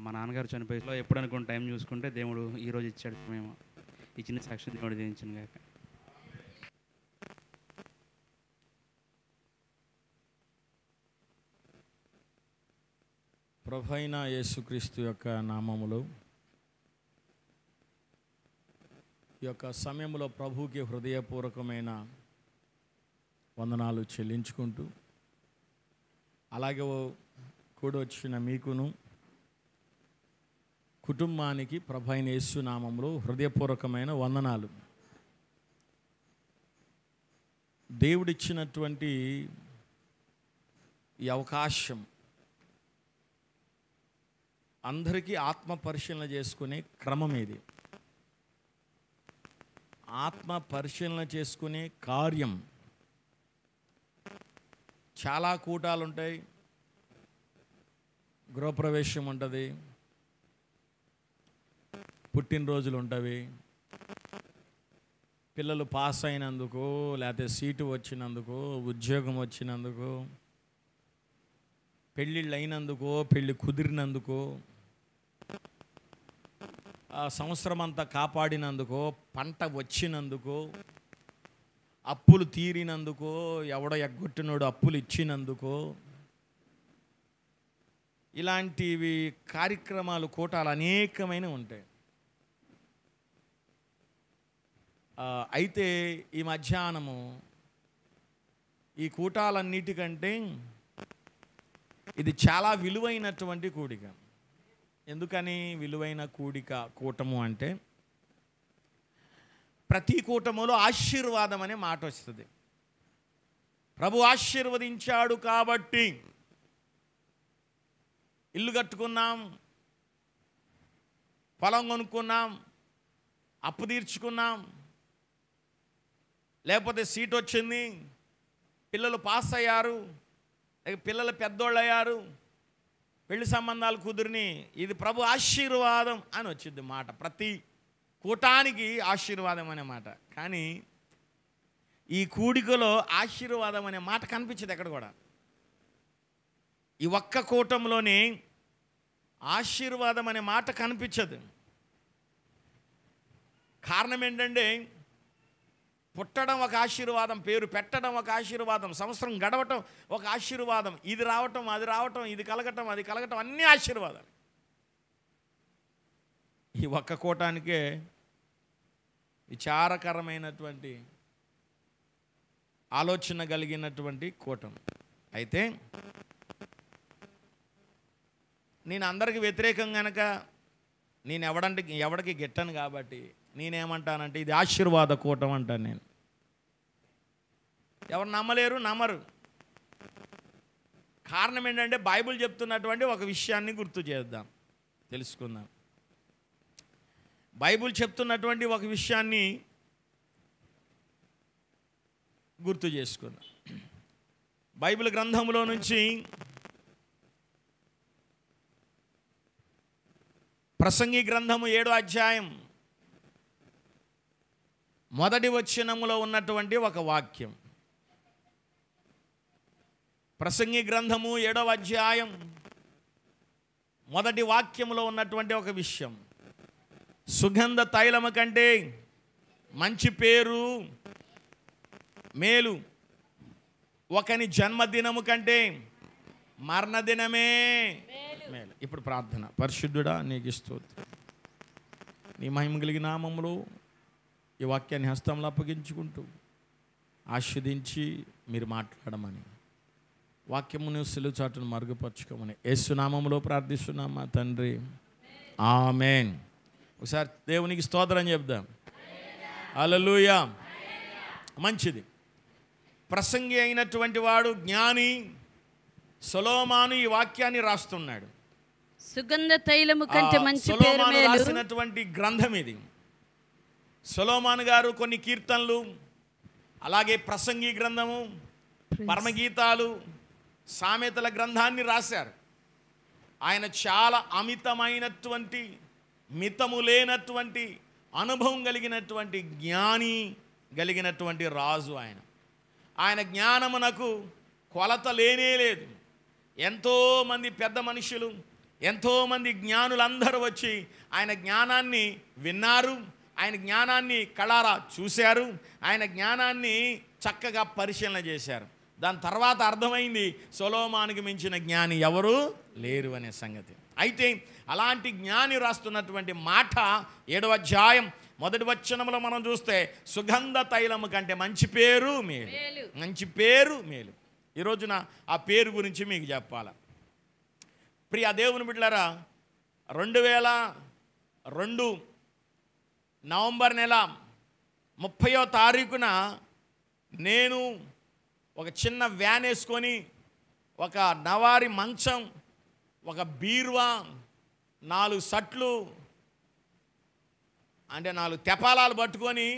మా నాన్నగారు చనిపోయేలో ఎప్పుడు అనుకున్న టైం చూసుకుంటే దేవుడు ఈరోజు ఇచ్చాడు. మేము ఈ చిన్న సాక్షి దేవుడు దీవించిన గాక. ప్రభువైన యేసుక్రీస్తు యొక్క నామములో ఈ యొక్క సమయంలో ప్రభువుకి హృదయపూర్వకమైన వందనాలు చెల్లించుకుంటూ, అలాగే కూడి వచ్చిన మీకును కుటుంబానికి ప్రభువైన యేసు నామములో హృదయపూర్వకమైన వందనాలు. దేవుడిచ్చినటువంటి ఈ అవకాశం అందరికీ ఆత్మ పరిశీలన చేసుకునే క్రమం ఇది. ఆత్మ పరిశీలన చేసుకునే కార్యం. చాలా కూటాలు ఉంటాయి, గృహప్రవేశం ఉంటుంది, పుట్టినరోజులు ఉంటవి, పిల్లలు పాస్ అయినందుకు, లేకపోతే సీటు వచ్చినందుకు, ఉద్యోగం వచ్చినందుకు, పెళ్ళిళ్ళు అయినందుకు, పెళ్ళి కుదిరినందుకు, సంవత్సరం అంతా కాపాడినందుకు, పంట వచ్చినందుకు, అప్పులు తీరినందుకు, ఎవడో ఎగ్గొట్టినోడు అప్పులు ఇచ్చినందుకు, ఇలాంటివి కార్యక్రమాలు కూటాలు అనేకమైన ఉంటాయి. అయితే ఈ మధ్యాహ్నము ఈ కూటాలన్నిటికంటే ఇది చాలా విలువైనటువంటి కూడిక. ఎందుకని విలువైన కూటము అంటే, ప్రతి కూటములో ఆశీర్వాదం అనే మాట వస్తుంది. ప్రభు ఆశీర్వదించాడు కాబట్టి ఇల్లు కట్టుకున్నాం, పొలం కొనుక్కున్నాం, అప్పు తీర్చుకున్నాం, లేకపోతే సీట్ వచ్చింది, పిల్లలు పాస్ అయ్యారు, లేక పిల్లలు పెద్దోళ్ళు అయ్యారు, పెళ్లి సంబంధాలు కుదిరిని, ఇది ప్రభు ఆశీర్వాదం అని వచ్చింది మాట. ప్రతి కూటానికి ఆశీర్వాదం అనే మాట. కానీ ఈ కూడికలో ఆశీర్వాదం అనే మాట కనిపించదు ఎక్కడ కూడా. ఈ ఒక్క కూటంలోనే ఆశీర్వాదం అనే మాట కనిపించదు. కారణం ఏంటంటే, పుట్టడం ఒక ఆశీర్వాదం, పేరు పెట్టడం ఒక ఆశీర్వాదం, సంవత్సరం గడవటం ఒక ఆశీర్వాదం, ఇది రావటం, అది రావటం, ఇది కలగటం, అది కలగటం, అన్నీ ఆశీర్వాదాలు. ఈ ఒక్క కూటానికే విచారకరమైనటువంటి ఆలోచన కలిగినటువంటి కూటం. అయితే నేను అందరికి వ్యతిరేకం కనుక నేను ఎవడికి గిట్టను కాబట్టి నేనేమంటానంటే ఇది ఆశీర్వాద కూటం అంటాను నేను. ఎవరు నమ్మరు. కారణం ఏంటంటే, బైబిల్ చెప్తున్నటువంటి ఒక విషయాన్ని గుర్తు చేద్దాం, తెలుసుకుందాం. బైబిల్ చెప్తున్నటువంటి ఒక విషయాన్ని గుర్తు చేసుకుందాం. బైబిల్ గ్రంథంలో నుంచి ప్రసంగి గ్రంథము 7వ అధ్యాయం మొదటి వచనములో ఉన్నటువంటి ఒక వాక్యం. ప్రసంగి గ్రంథము 7వ అధ్యాయం మొదటి వాక్యములో ఉన్నటువంటి ఒక విషయం. సుగంధ తైలము కంటే మంచి పేరు మేలు, ఒకని జన్మదినము కంటే మరణదినమే మేలు. ఇప్పుడు ప్రార్థన. పరిశుద్ధుడా, నీకు స్తోత్రం. నీ మహిమ కలిగిన నామములో ఈ వాక్యాన్ని హస్తంలో అప్పగించుకుంటూ ఆస్వాదించి మీరు మాట్లాడమని, వాక్యమును సిలువ చాటును మరుగుపరచుకోమని యేసు నామములో ప్రార్థిస్తున్నాం మా తండ్రి, ఆమేన్. ఒకసారి దేవునికి స్తోత్రం చెప్దాం. హల్లెలూయా. మంచిది. ప్రసంగి అయినటువంటి వాడు జ్ఞాని సొలొమోను ఈ వాక్యాన్ని రాస్తున్నాడు. సుగంధ తైలము కంటే మంచి పేరు మేలు రాసినటువంటి గ్రంథం ఇది. సొలొమోను గారు కొన్ని కీర్తనలు, అలాగే ప్రసంగి గ్రంథము, పరమగీతాలు, సామెతల గ్రంథాన్ని రాశారు. ఆయన చాలా అమితమైనటువంటి, మితము లేనటువంటి అనుభవం కలిగినటువంటి జ్ఞాని కలిగినటువంటి రాజు ఆయన. ఆయన జ్ఞానమునకు కొలత లేనే లేదు. ఎంతోమంది పెద్ద మనుషులు, ఎంతోమంది జ్ఞానులందరూ వచ్చి ఆయన జ్ఞానాన్ని విన్నారు, ఆయన జ్ఞానాన్ని కళ్ళారా చూశారు, ఆయన జ్ఞానాన్ని చక్కగా పరిశీలన చేశారు. దాని తర్వాత అర్థమైంది సొలొమోనుకి మించిన జ్ఞాని ఎవరు లేరు అనే సంగతి. అయితే అలాంటి జ్ఞాని రాస్తున్నటువంటి మాట 7వ అధ్యాయం 1వ వచనంలో మనం చూస్తే సుగంధ తైలము కంటే మంచి పేరు మేలు, మంచి పేరు మేలు. ఈ రోజున ఆ పేరు గురించి మీకు చెప్పాల. ప్రియ దేవుని బిడ్డలారా, 2002 నవంబర్ నెల 30వ తారీఖున నేను ఒక చిన్న వ్యాన్ వేసుకొని ఒక నవారి మంచం, ఒక బీరువా, 4 సట్లు అంటే 4 తెపాలాలు పట్టుకొని,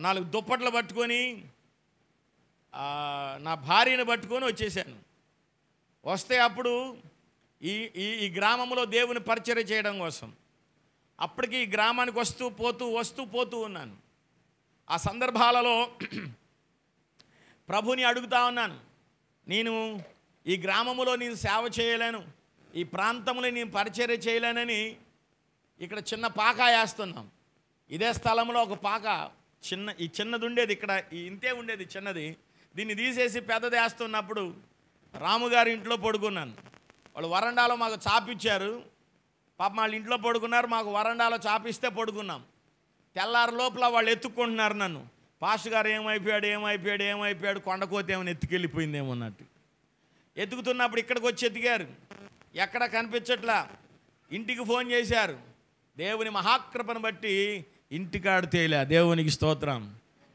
4 దుప్పట్లు పట్టుకొని, నా భార్యను పట్టుకొని వచ్చేసాను. వస్తే అప్పుడు ఈ గ్రామంలో దేవుని పరిచర్య చేయడం కోసం అప్పటికి ఈ గ్రామానికి వస్తూ పోతూ ఉన్నాను. ఆ సందర్భాలలో ప్రభుని అడుగుతా ఉన్నాను, నేను ఈ గ్రామంలో నేను సేవ చేయలేను, ఈ ప్రాంతంలో నేను పరిచర్య చేయలేనని ఇక్కడ చిన్న పాక వేస్తున్నాం. ఇదే స్థలంలో ఒక పాక చిన్నది ఉండేది, ఇక్కడ ఇంతే ఉండేది చిన్నది. దీన్ని తీసేసి పెద్దది వేస్తున్నప్పుడు రాముగారి ఇంట్లో పడుకున్నాను. వాళ్ళు వరండాలో మాకు చాపిచ్చారు. పాపం వాళ్ళ ఇంట్లో పడుకున్నారు, మాకు వరండాలో చాపిస్తే పడుకున్నాం. తెల్లారి లోపల వాళ్ళు ఎత్తుక్కుంటున్నారు నన్ను. పాస్టర్ గారు ఏమైపోయాడు, కొండకోత ఏమైనా ఎత్తుకెళ్ళిపోయిందేమో అన్నట్టు. ఎత్తుకుతున్నప్పుడు ఇక్కడికి వచ్చి ఎత్తికారు, ఎక్కడ కనిపించట్లా. ఇంటికి ఫోన్ చేశారు. దేవుని మహాకృపను బట్టి ఇంటికాడు తేలే, దేవునికి స్తోత్రం.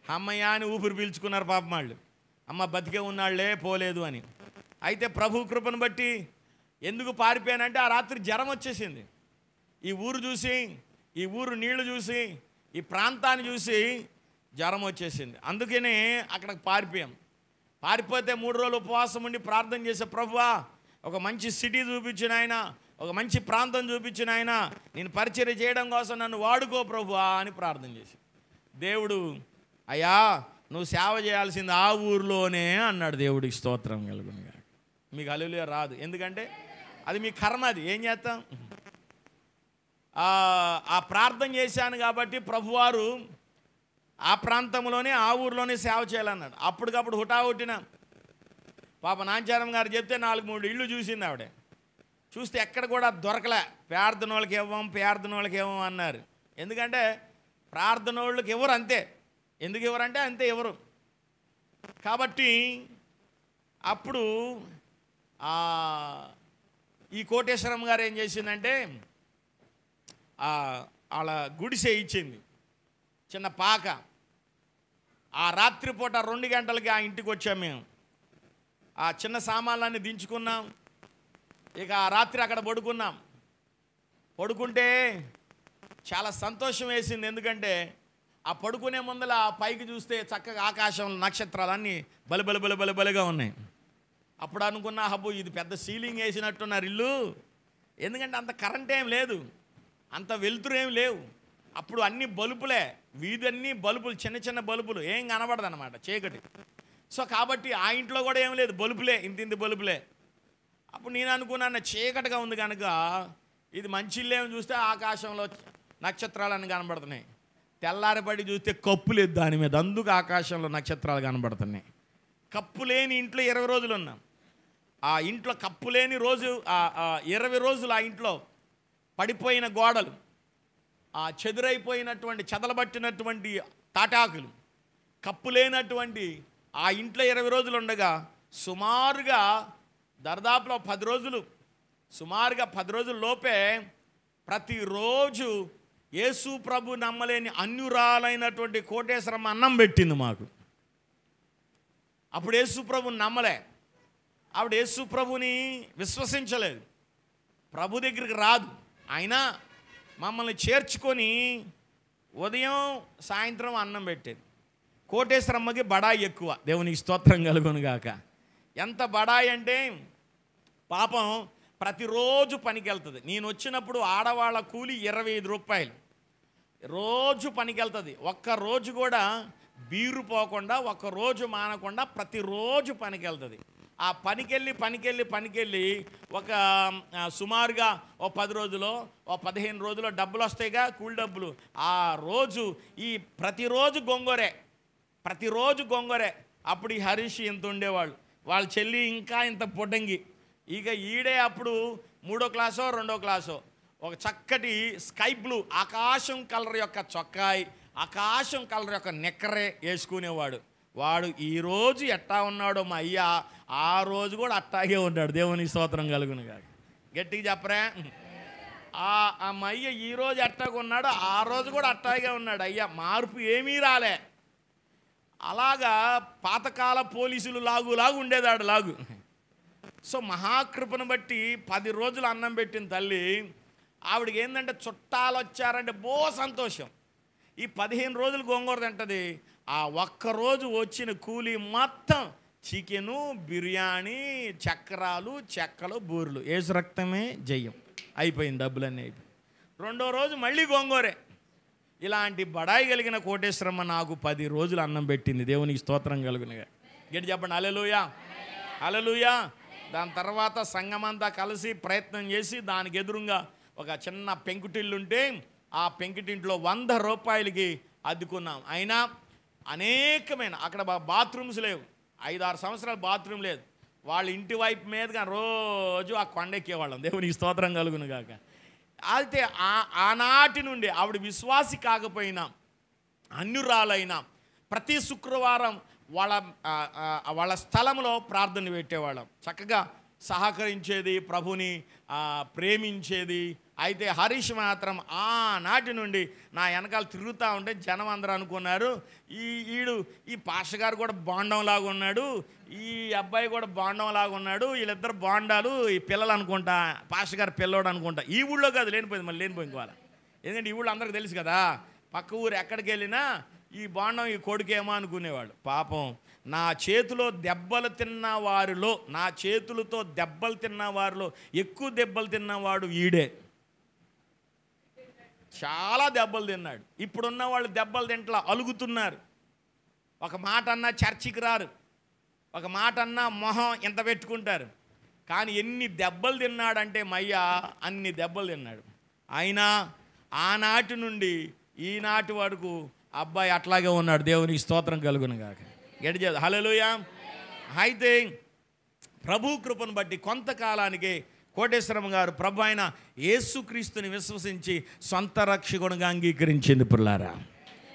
అమ్మయ్య అని ఊపిరి పీల్చుకున్నారు పాపం వాళ్ళు. అమ్మ బతికే ఉన్నాళ్లే, పోలేదు అని. అయితే ప్రభు కృపను బట్టి ఎందుకు పారిపోయానంటే ఆ రాత్రి జ్వరం వచ్చేసింది. ఈ ఊరు చూసి, ఈ ఊరు నీళ్లు చూసి, ఈ ప్రాంతాన్ని చూసి జ్వరం వచ్చేసింది. అందుకనే అక్కడికి పారిపోయాం. పారిపోతే 3 రోజులు ఉపవాసం ఉండి ప్రార్థన చేసే, ప్రభువా ఒక మంచి సిటీ చూపించిన ఆయన, ఒక మంచి ప్రాంతం చూపించిన ఆయన, నేను పరిచర్య చేయడం కోసం నన్ను వాడుకో ప్రభువా అని ప్రార్థన చేసి, దేవుడు అయ్యా నువ్వు సేవ చేయాల్సింది ఆ ఊరిలోనే అన్నాడు. దేవుడికి స్తోత్రం కలుగునుగా. మీకు హల్లెలూయా రాదు, ఎందుకంటే అది మీ కర్మ. అది ఏం చేస్తాం? ఆ ప్రార్థన చేశాను కాబట్టి ప్రభువారు ఆ ప్రాంతంలోనే ఆ ఊరిలోనే సేవ చేయాలన్నాడు. అప్పటికప్పుడు హుటాహుట్టిన పాప నాంచారం గారు చెప్తే 4-3 ఇళ్ళు చూసింది ఆవిడ. చూస్తే ఎక్కడ కూడా దొరకలే. ప్రార్థన వాళ్ళకి ఇవ్వం అన్నారు. ఎందుకంటే ప్రార్థన వాళ్ళకి ఎవరు అంతే. ఎందుకు ఎవరంటే అంతే ఎవరు. కాబట్టి అప్పుడు ఈ కోటేశ్వరం గారు ఏం చేసిందంటే వాళ్ళ గుడిసె ఇచ్చింది, చిన్న పాక. ఆ రాత్రిపూట 2 గంటలకి ఆ ఇంటికి వచ్చాం మేము. ఆ చిన్న సామాన్లన్నీ దించుకున్నాం. ఇక ఆ రాత్రి అక్కడ పడుకుంటే చాలా సంతోషం వేసింది. ఎందుకంటే ఆ పడుకునే ముందల పైకి చూస్తే చక్కగా ఆకాశంలో నక్షత్రాలన్నీ బలిగా ఉన్నాయి. అప్పుడు అనుకున్నా, హబ్బు ఇది పెద్ద సీలింగ్ వేసినట్టున్నారు ఇల్లు. ఎందుకంటే అంత కరెంట్ ఏం లేదు, అంత వెలుతురు ఏం లేవు. అప్పుడు అన్ని బల్బులే, వీధన్నీ బల్బులు, చిన్న బల్బులు, ఏం కనబడదు అనమాట, చీకటి. సో కాబట్టి ఆ ఇంట్లో కూడా ఏం లేదు, బల్బులే, ఇంత బల్బులే. అప్పుడు నేను అనుకున్నాను చీకటిగా ఉంది కనుక ఇది మంచి ఇల్లేమో చూస్తే ఆకాశంలో నక్షత్రాలన్నీ కనబడుతున్నాయి. తెల్లారిపడి చూస్తే కప్పు లేదు దాని మీద, అందుకు ఆకాశంలో నక్షత్రాలు కనబడుతున్నాయి. కప్పు లేని ఇంట్లో 20 రోజులు ఉన్నాం. ఆ ఇంట్లో కప్పు లేని రోజు 20 రోజులు ఆ ఇంట్లో పడిపోయిన గోడలు, ఆ చెదురైపోయినటువంటి చెదలబట్టినటువంటి తాటాకులు, కప్పు లేనటువంటి ఆ ఇంట్లో 20 రోజులు ఉండగా సుమారుగా దర్దాపులో 10 రోజులు, సుమారుగా 10 రోజుల లోపే ప్రతిరోజు యేసు ప్రభు నమ్మలేని అన్యురాలైనటువంటి కోటేశ్వరమ్మ అన్నం పెట్టింది మాకు. అప్పుడు యేసు ప్రభుని నమ్మలే, ఆవిడ యేసు ప్రభుని విశ్వసించలేదు, ప్రభు దగ్గరికి రాదు. అయినా మమ్మల్ని చేర్చుకొని ఉదయం సాయంత్రం అన్నం పెట్టేది. కోటేశ్వరమ్మకి బడాయి ఎక్కువ, దేవునికి స్తోత్రం కలుగునుగాక. ఎంత బడాయి అంటే పాపం ప్రతిరోజు పనికి వెళ్తుంది. నేను వచ్చినప్పుడు ఆడవాళ్ళ కూలి 25 రూపాయలు, రోజు పనికి వెళ్తుంది. ఒక్కరోజు కూడా బీరు పోకుండా, ఒక్కరోజు మానకుండా ప్రతిరోజు పనికి వెళ్తుంది. ఆ పనికెళ్ళి ఒక సుమారుగా ఓ 10 రోజులో ఓ 15 రోజులో డబ్బులు వస్తాయిగా, కూలి డబ్బులు. ఆ రోజు ప్రతిరోజు గొంగొరే. అప్పుడు ఈ హరీష్ ఇంత ఉండేవాళ్ళు, వాళ్ళ చెల్లి ఇంకా ఇంత పొడ్డంగి. ఇక ఈడే అప్పుడు 3వ క్లాసో 2వ క్లాసో ఒక చక్కటి స్కై బ్లూ ఆకాశం కలర్ యొక్క చొక్కాయి, ఆకాశం కలర్ యొక్క నిక్కరే వేసుకునేవాడు. వాడు ఈరోజు ఎట్టా ఉన్నాడో మా అయ్య ఆ రోజు కూడా అట్టాగే ఉన్నాడు. దేవునికి స్తోత్రం కలుగును గాక. గట్టిగా చెప్పరా? ఆ మా అయ్య ఈరోజు ఎట్టాగా ఉన్నాడో ఆ రోజు కూడా అట్టాగే ఉన్నాడు. అయ్యా మార్పు ఏమీ రాలే. అలాగా పాతకాల పోలీసులు లాగు ఉండేదాడు లాగు. సో మహాకృపను బట్టి 10 రోజులు అన్నం పెట్టిన తల్లి ఆవిడకి ఏంటంటే చుట్టాలు వచ్చారంటే సంతోషం. ఈ 15 రోజులు గోంగూర తింటది. ఆ ఒక్కరోజు వచ్చిన కూలీ మొత్తం చికెను, బిర్యానీ, చక్రాలు, చెక్కలు, బూరెలు. ఏసు రక్తమే జయం. అయిపోయింది, డబ్బులన్నీ అయిపోయి. 2వ రోజు మళ్ళీ గోంగూరే. ఇలాంటి బడాయి కలిగిన కోటేశ్వరమ్మ నాకు 10 రోజులు అన్నం పెట్టింది. దేవునికి స్తోత్రం కలుగునుగా. గట్టి చెప్పండి హల్లెలూయా, హల్లెలూయా. దాని తర్వాత సంఘమంతా కలిసి ప్రయత్నం చేసి దానికి ఎదురుగా ఒక చిన్న పెంకుటిల్లుంటే ఆ పెంకుటింట్లో 100 రూపాయలకి అద్దుకున్నాం. అయినా అనేకమైన అక్కడ బాత్రూమ్స్ లేవు, 5-6 సంవత్సరాలు బాత్రూమ్ లేదు. వాళ్ళ ఇంటి వైపు మీదుగా రోజు ఆ కొండెక్కేవాళ్ళం. దేవునికి స్తోత్రం కలుగును గాక. అయితే ఆనాటి నుండి ఆవిడ విశ్వాసి కాకపోయినా అన్యురాలైనా ప్రతి శుక్రవారం వాళ్ళ స్థలంలో ప్రార్థన పెట్టేవాళ్ళం. చక్కగా సహకరించేది, ప్రభుని ప్రేమించేది. అయితే హరీష్ మాత్రం ఆనాటి నుండి నా వెనకాల తిరుగుతూ ఉంటే జనం అందరూ అనుకున్నారు ఈ పాస్టర్ గారు కూడా బాండంలాగా ఉన్నాడు, ఈ అబ్బాయి కూడా బాండంలాగా ఉన్నాడు, వీళ్ళిద్దరు బాండాలు, ఈ పిల్లలు అనుకుంటా, పాస్టర్ గారు పిల్లోడు అనుకుంటా. ఈ ఊళ్ళో కాదు, లేనిపోయింది, మళ్ళీ లేనిపోయింది వాళ్ళ. ఎందుకంటే ఈ ఊళ్ళో అందరికి తెలుసు కదా, పక్క ఊరు ఎక్కడికి వెళ్ళినా ఈ బాండం ఈ కొడుకేమో అనుకునేవాళ్ళు. పాపం నా చేతిలో దెబ్బలు తిన్న వారిలో, నా చేతులతో దెబ్బలు తిన్న వారిలో ఎక్కువ దెబ్బలు తిన్నవాడు ఈడే. చాలా దెబ్బలు తిన్నాడు. ఇప్పుడున్న వాళ్ళు దెబ్బలు తింటలా అలుగుతున్నారు. ఒక మాట అన్నా చర్చికి రారు, ఒక మాట అన్నా మొహం ఎంత పెట్టుకుంటారు. కానీ ఎన్ని దెబ్బలు తిన్నాడంటే మయ్య అన్ని దెబ్బలు తిన్నాడు. అయినా ఆనాటి నుండి ఈనాటి వరకు అబ్బాయి అట్లాగే ఉన్నాడు. దేవునికి స్తోత్రం కలుగును గాక. గట్టి చేద్దాం హల్లెలూయా. అయితే ప్రభు కృపను బట్టి కొంతకాలానికి కోటేశ్వరమ్మ గారు ప్రభు అయిన యేసుక్రీస్తుని విశ్వసించి సొంత రక్షకునిగా అంగీకరించింది. పుల్లారా,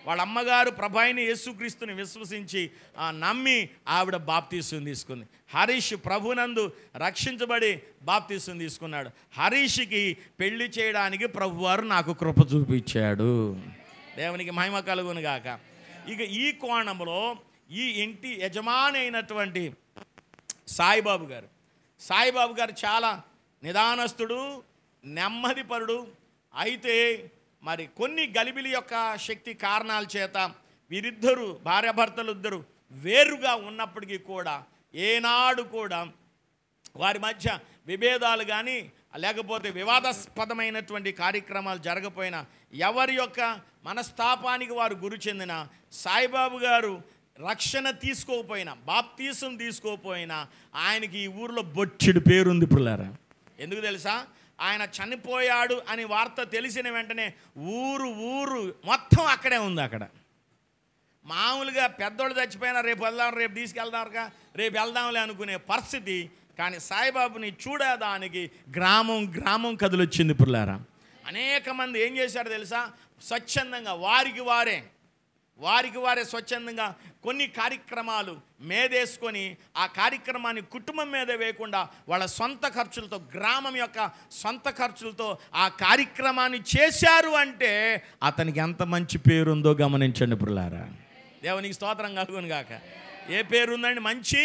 వాళ్ళ అమ్మగారు ప్రభు అయిన యేసుక్రీస్తుని విశ్వసించి నమ్మి ఆవిడ బాప్తీసం తీసుకుంది. హరీష్ ప్రభునందు రక్షించబడి బాప్తీసం తీసుకున్నాడు. హరీష్కి పెళ్లి చేయడానికి ప్రభువారు నాకు కృప చూపించాడు. దేవునికి మహిమ కలుగును గాక. ఇక ఈ కోణంలో ఈ ఇంటి యజమాని అయినటువంటి సాయిబాబు గారు చాలా నిదానస్తుడు, నెమ్మదిపరుడు. అయితే మరి కొన్ని గలిబిలి యొక్క శక్తి కారణాల చేత వీరిద్దరూ భార్యాభర్తలు ఇద్దరు వేరుగా ఉన్నప్పటికీ కూడా ఏనాడు కూడా వారి మధ్య విభేదాలు కానీ లేకపోతే వివాదాస్పదమైనటువంటి కార్యక్రమాలు జరగపోయినా, ఎవరి యొక్క మనస్తాపానికి వారు గురి చెందిన, సాయిబాబు గారు రక్షణ తీసుకోకపోయినా, బాప్తీసం తీసుకోకపోయినా ఆయనకి ఈ ఊరిలో బొచ్చెడు పేరుంది. పుల్లారా, ఎందుకు తెలుసా? ఆయన చనిపోయాడు అని వార్త తెలిసిన వెంటనే ఊరు మొత్తం అక్కడే ఉంది. అక్కడ మామూలుగా పెద్దోళ్ళు చచ్చిపోయినా రేపు వెళ్దాం, రేపు తీసుకెళ్దాంగా, రేపు వెళ్దాంలే అనుకునే పరిస్థితి. కానీ సాయిబాబుని చూడడానికి గ్రామం కదిలొచ్చింది. పుల్లారా, అనేక మంది ఏం చేశారు తెలుసా? స్వచ్ఛందంగా వారికి వారే స్వచ్ఛందంగా కొన్ని కార్యక్రమాలు మేదేసుకొని ఆ కార్యక్రమాన్ని కుటుంబం మీద వేయకుండా వాళ్ళ సొంత ఖర్చులతో, గ్రామం యొక్క సొంత ఖర్చులతో ఆ కార్యక్రమాన్ని చేశారు. అంటే అతనికి ఎంత మంచి పేరుందో గమనించండి. పుల్లారా, దేవునికి స్తోత్రం కలుగును గాక. ఏ పేరుందండి? మంచి.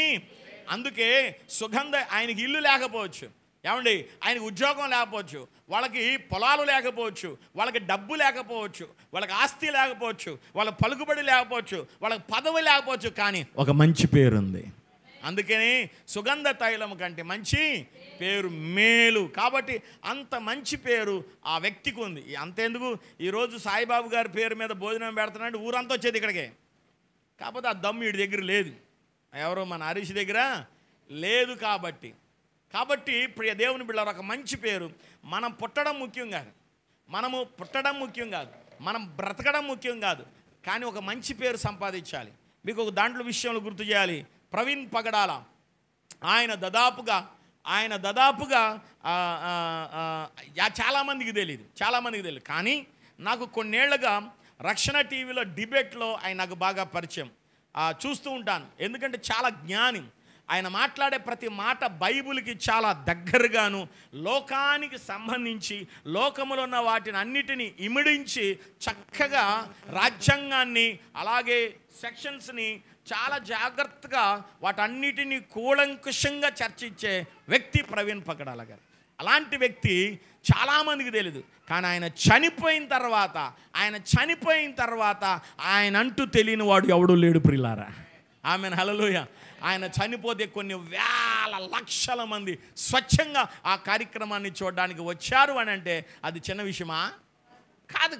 అందుకే సుగంధ ఆయనకి ఇల్లు లేకపోవచ్చు, ఏమండి, ఆయనకి ఉద్యోగం లేకపోవచ్చు, వాళ్ళకి పొలాలు లేకపోవచ్చు, వాళ్ళకి డబ్బు లేకపోవచ్చు, వాళ్ళకి ఆస్తి లేకపోవచ్చు, వాళ్ళ పలుకుబడి లేకపోవచ్చు, వాళ్ళకి పదవి లేకపోవచ్చు, కానీ ఒక మంచి పేరుంది. అందుకని సుగంధ తైలం కంటే మంచి పేరు మేలు. కాబట్టి అంత మంచి పేరు ఆ వ్యక్తికి ఉంది. అంతేందుకు ఈరోజు సాయిబాబు గారి పేరు మీద భోజనం పెడుతున్నాడు, ఊరంతా వచ్చేది ఇక్కడికే. కాకపోతే ఆ దమ్ము వీడి దగ్గర లేదు. ఎవరో మన హరీష్ దగ్గర లేదు. కాబట్టి ప్రియ దేవుని బిడ్డలారా, ఒక మంచి పేరు మనం పుట్టడం ముఖ్యం కాదు, మనము పుట్టడం ముఖ్యం కాదు, మనం బ్రతకడం ముఖ్యం కాదు, కానీ ఒక మంచి పేరు సంపాదించాలి. మీకు ఒక దాంట్లో విషయంలో గుర్తు చేయాలి. ప్రవీణ్ పగడాల ఆయన దాదాపుగా చాలామందికి తెలియదు, కానీ నాకు కొన్నేళ్లుగా రక్షణ టీవీలో డిబేట్లో ఆయన నాకు బాగా పరిచయం. చూస్తూ ఉంటాను, ఎందుకంటే చాలా జ్ఞాని. ఆయన మాట్లాడే ప్రతి మాట బైబిల్కి చాలా దగ్గరగాను, లోకానికి సంబంధించి లోకములో ఉన్న వాటిని అన్నిటినీ ఇమిడించి చక్కగా రాజ్యాంగాన్ని అలాగే సెక్షన్స్ని చాలా జాగ్రత్తగా వాటన్నిటినీ కూలంకుషంగా చర్చించే వ్యక్తి ప్రవీణ్ పగడాల గారు. అలాంటి వ్యక్తి చాలామందికి తెలియదు, కానీ ఆయన చనిపోయిన తర్వాత ఆయన అంటూ తెలియని వాడు ఎవడూ లేడు ప్రియులారా. ఆమెన్, హల్లెలూయా. ఆయన చనిపోతే కొన్ని వేల లక్షల మంది స్వచ్ఛంగా ఆ కార్యక్రమాన్ని చూడడానికి వచ్చారు అని అంటే అది చిన్న విషయమా కాదు.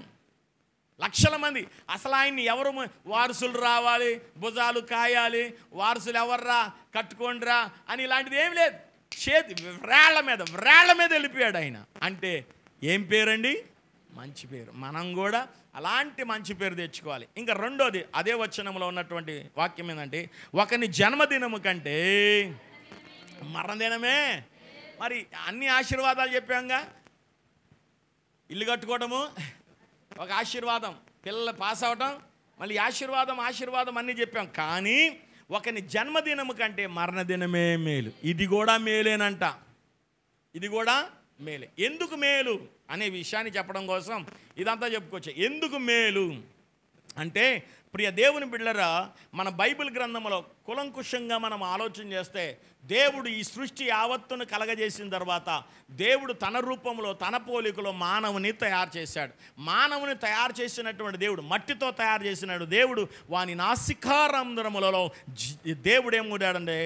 లక్షల మంది. అసలు ఆయన్ని ఎవరు వారసులు రావాలి, భుజాలు కాయాలి, వారసులు ఎవర్రా కట్టుకోండిరా అని ఇలాంటిది ఏం లేదు. వ్రేళ్ల మీద వెళ్ళిపోయాడు ఆయన. అంటే ఏం పేరండి? మంచి పేరు. మనం కూడా అలాంటి మంచి పేరు తెచ్చుకోవాలి. ఇంకా రెండోది, అదే వచనంలో ఉన్నటువంటి వాక్యం ఏంటంటే, ఒకని జన్మదినము కంటే మరణదినమే. మరి అన్ని ఆశీర్వాదాలు చెప్పాంగా. ఇల్లు కట్టుకోవడము ఒక ఆశీర్వాదం, పిల్లలు పాస్ అవటం మళ్ళీ ఆశీర్వాదం అన్నీ చెప్పాం. కానీ ఒకని జన్మదినము కంటే మరణదినమే మేలు. ఇది కూడా మేలేనంట, ఇది కూడా మేలే. ఎందుకు మేలు అనే విషయాన్ని చెప్పడం కోసం ఇదంతా చెప్పుకోవచ్చు. ఎందుకు మేలు అంటే, ప్రియ దేవుని బిడ్డలారా, మన బైబిల్ గ్రంథంలో కులంకుషంగా మనం ఆలోచన చేస్తే, దేవుడు ఈ సృష్టి యావత్తును కలగజేసిన తర్వాత దేవుడు తన రూపంలో తన పోలికలో మానవుని తయారు చేశాడు. మానవుని తయారు చేసినటువంటి దేవుడు, మట్టితో తయారు చేసినాడు దేవుడు, వాని నాసికారంధ్రములలో దేవుడు ఏమూడాడంటే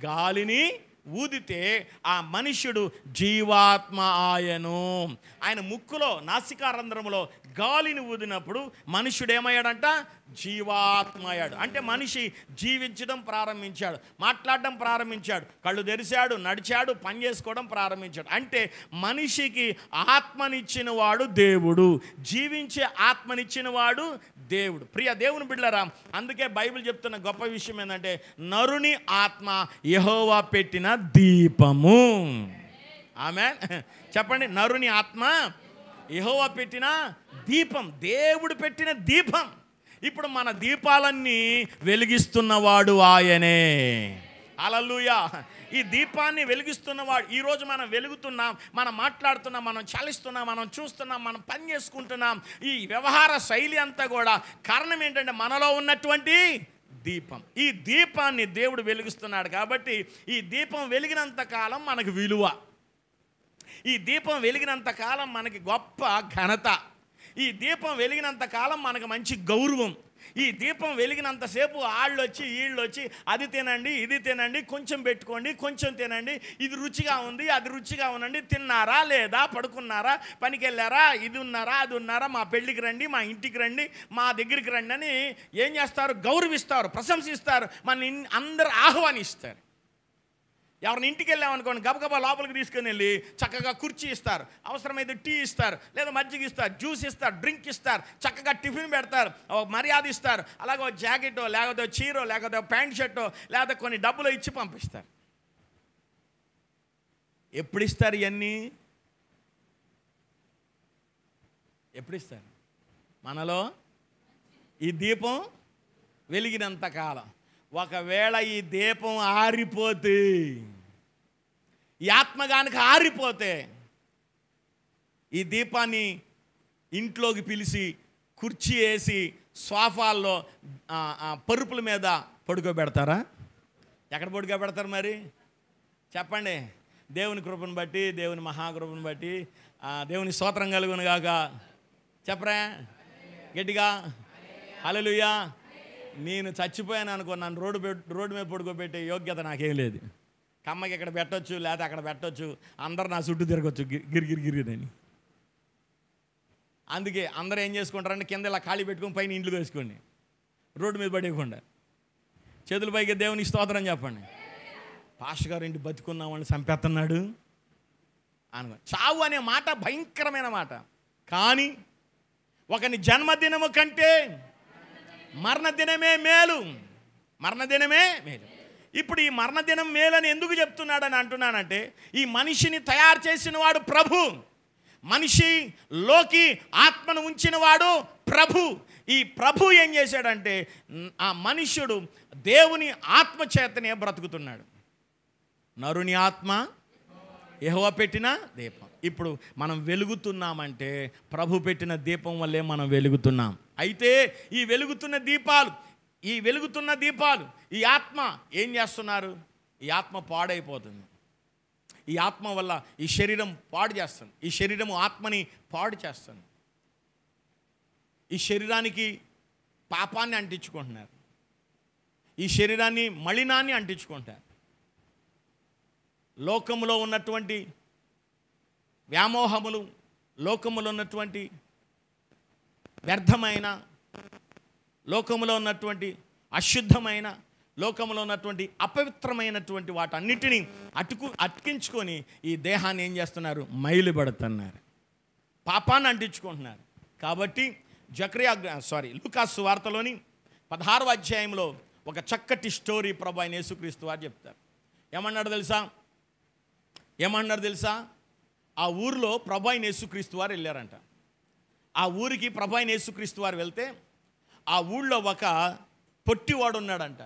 గాలిని ఊదితే ఆ మనుష్యుడు జీవాత్మ ఆయను. ఆయన ముక్కులో నాసికారంధ్రములో గాలిని ఊదినప్పుడు మనుష్యుడు ఏమయ్యాడంట? జీవాత్మ అయ్యాడు. అంటే మనిషి జీవించడం ప్రారంభించాడు, మాట్లాడడం ప్రారంభించాడు, కళ్ళు తెరిచాడు, నడిచాడు, పని చేసుకోవడం ప్రారంభించాడు. అంటే మనిషికి ఆత్మనిచ్చిన వాడు దేవుడు, జీవించే ఆత్మనిచ్చిన వాడు దేవుడు. ప్రియ దేవుని బిడ్డలారా, అందుకే బైబిల్ చెప్తున్న గొప్ప విషయం ఏంటంటే, నరుని ఆత్మ యెహోవా పెట్టిన దీపము. ఆమేన్. చెప్పండి, నరుని ఆత్మ యెహోవా పెట్టిన దీపం, దేవుడు పెట్టిన దీపం. ఇప్పుడు మన దీపాలన్నీ వెలిగిస్తున్నవాడు ఆయనే. హల్లెలూయా. ఈ దీపాన్ని వెలిగిస్తున్నవాడు. ఈరోజు మనం వెలుగుతున్నాం, మనం మాట్లాడుతున్నాం, మనం చలిస్తున్నాం, మనం చూస్తున్నాం, మనం పని చేసుకుంటున్నాం. ఈ వ్యవహార శైలి అంతా కూడా కారణం ఏంటంటే మనలో ఉన్నటువంటి దీపం. ఈ దీపాన్ని దేవుడు వెలిగిస్తున్నాడు. కాబట్టి ఈ దీపం వెలిగినంత కాలం మనకు విలువ, ఈ దీపం వెలిగినంత కాలం మనకి గొప్ప ఘనత, ఈ దీపం వెలిగినంత కాలం మనకు మంచి గౌరవం. ఈ దీపం వెలిగినంతసేపు వీళ్ళొచ్చి అది తినండి, ఇది తినండి, కొంచెం పెట్టుకోండి, కొంచెం తినండి, ఇది రుచిగా ఉంది, అది రుచిగా ఉండండి, తిన్నారా లేదా, పడుకున్నారా, పనికి వెళ్ళారా, ఇది ఉన్నారా, అది ఉన్నారా, మా పెళ్ళికి రండి, మా ఇంటికి రండి, మా దగ్గరికి రండి అని ఏం చేస్తారు? గౌరవిస్తారు, ప్రశంసిస్తారు, మన అందరు ఆహ్వానిస్తారు. ఎవరిని ఇంటికి వెళ్ళామనుకోండి, గబగబా లోపలికి తీసుకుని వెళ్ళి చక్కగా కుర్చీ ఇస్తారు, అవసరమైతే టీ ఇస్తారు, లేదా మజ్జిగ ఇస్తారు, జ్యూస్ ఇస్తారు, డ్రింక్ ఇస్తారు, చక్కగా టిఫిన్ పెడతారు, మర్యాద ఇస్తారు, అలాగే ఒక జాకెటో లేకపోతే చీరో లేకపోతే ప్యాంట్ షర్టో లేకపోతే కొన్ని డబ్బులు ఇచ్చి పంపిస్తారు. ఎప్పుడు ఇస్తారు ఇవన్నీ? ఎప్పుడు ఇస్తారు? మనలో ఈ దీపం వెలిగినంత కాలం. ఒకవేళ ఈ దీపం ఆరిపోతే, ఈ ఆత్మగానికి ఆరిపోతే, ఈ దీపాన్ని ఇంట్లోకి పిలిచి కుర్చీ వేసి సోఫాల్లో పరుపుల మీద పడుకోబెడతారా? ఎక్కడ పడుకోబెడతారు మరి? చెప్పండి. దేవుని కృపను బట్టి, దేవుని మహాకృపను బట్టి, దేవుని స్తోత్రం కలుగును గాక. చెప్పరా గట్టిగా? హల్లెలూయా. నేను చచ్చిపోయాను అనుకో, నన్ను రోడ్డు మీద పడుకోబెట్టే యోగ్యత నాకేం లేదు. కమ్మకి ఇక్కడ పెట్టొచ్చు, లేకపోతే అక్కడ పెట్టొచ్చు, అందరు నా చుట్టూ తిరగచ్చు గిరిగిరిగిరిని. అందుకే అందరూ ఏం చేసుకుంటారంటే కింద ఇలా ఖాళీ పెట్టుకొని పైన ఇంట్లో వేసుకోండి, రోడ్డు మీద పడేయకుండా. చేతుల పైకి దేవునికి స్తోత్రం చెప్పండి. పాస్టర్ గారు ఇంటి బతుకున్న వాళ్ళని చంపేస్తున్నాడు అనుకో. చావు అనే మాట భయంకరమైన మాట. కానీ ఒకని జన్మదినము కంటే మరణదినమే మేలు. మరణదినమే మేలు. ఇప్పుడు ఈ మరణదినం మేలని ఎందుకు చెప్తున్నాడని అంటున్నానంటే, ఈ మనిషిని తయారు చేసిన వాడు ప్రభు, మనిషిలోకి ఆత్మను ఉంచిన వాడు ప్రభు. ఈ ప్రభు ఏం చేశాడంటే, ఆ మనుష్యుడు దేవుని ఆత్మ చేతనే బ్రతుకుతున్నాడు. నరుని ఆత్మ యెహోవా పెట్టిన దీపం. ఇప్పుడు మనం వెలుగుతున్నామంటే ప్రభు పెట్టిన దీపం వల్లే మనం వెలుగుతున్నాం. అయితే ఈ వెలుగుతున్న దీపాలు ఈ ఆత్మ ఏం చేస్తున్నారు? ఈ ఆత్మ పాడైపోతుంది. ఈ ఆత్మ వల్ల ఈ శరీరం పాడు చేస్తుంది. ఈ శరీరము ఆత్మని పాడు చేస్తుంది. ఈ శరీరానికి పాపాన్ని అంటించుకుంటున్నారు. ఈ శరీరాన్ని మలినాన్ని అంటించుకుంటారు. లోకములో ఉన్నటువంటి వ్యామోహములు, లోకములో ఉన్నటువంటి వ్యర్థమైన, లోకములో ఉన్నటువంటి అశుద్ధమైన, లోకములో ఉన్నటువంటి అపవిత్రమైనటువంటి వాటన్నిటినీ అతికించుకొని ఈ దేహాన్ని ఏం చేస్తున్నారు? మైలుపడుతున్నారు, పాపాన్ని అంటించుకుంటున్నారు. కాబట్టి లూకాసు సువార్తలోని 16వ అధ్యాయంలో ఒక చక్కటి స్టోరీ ప్రభు అయిన యేసుక్రీస్తు వారు చెప్తారు. ఏమన్నాడు తెలుసా? ఆ ఊరిలో ప్రభు అయిన యేసుక్రీస్తు వారు వెళ్ళారంట. ఆ ఊరికి ప్రభు అయిన యేసుక్రీస్తు వారు వెళ్తే ఆ ఊళ్ళో ఒక పొట్టివాడు ఉన్నాడంట.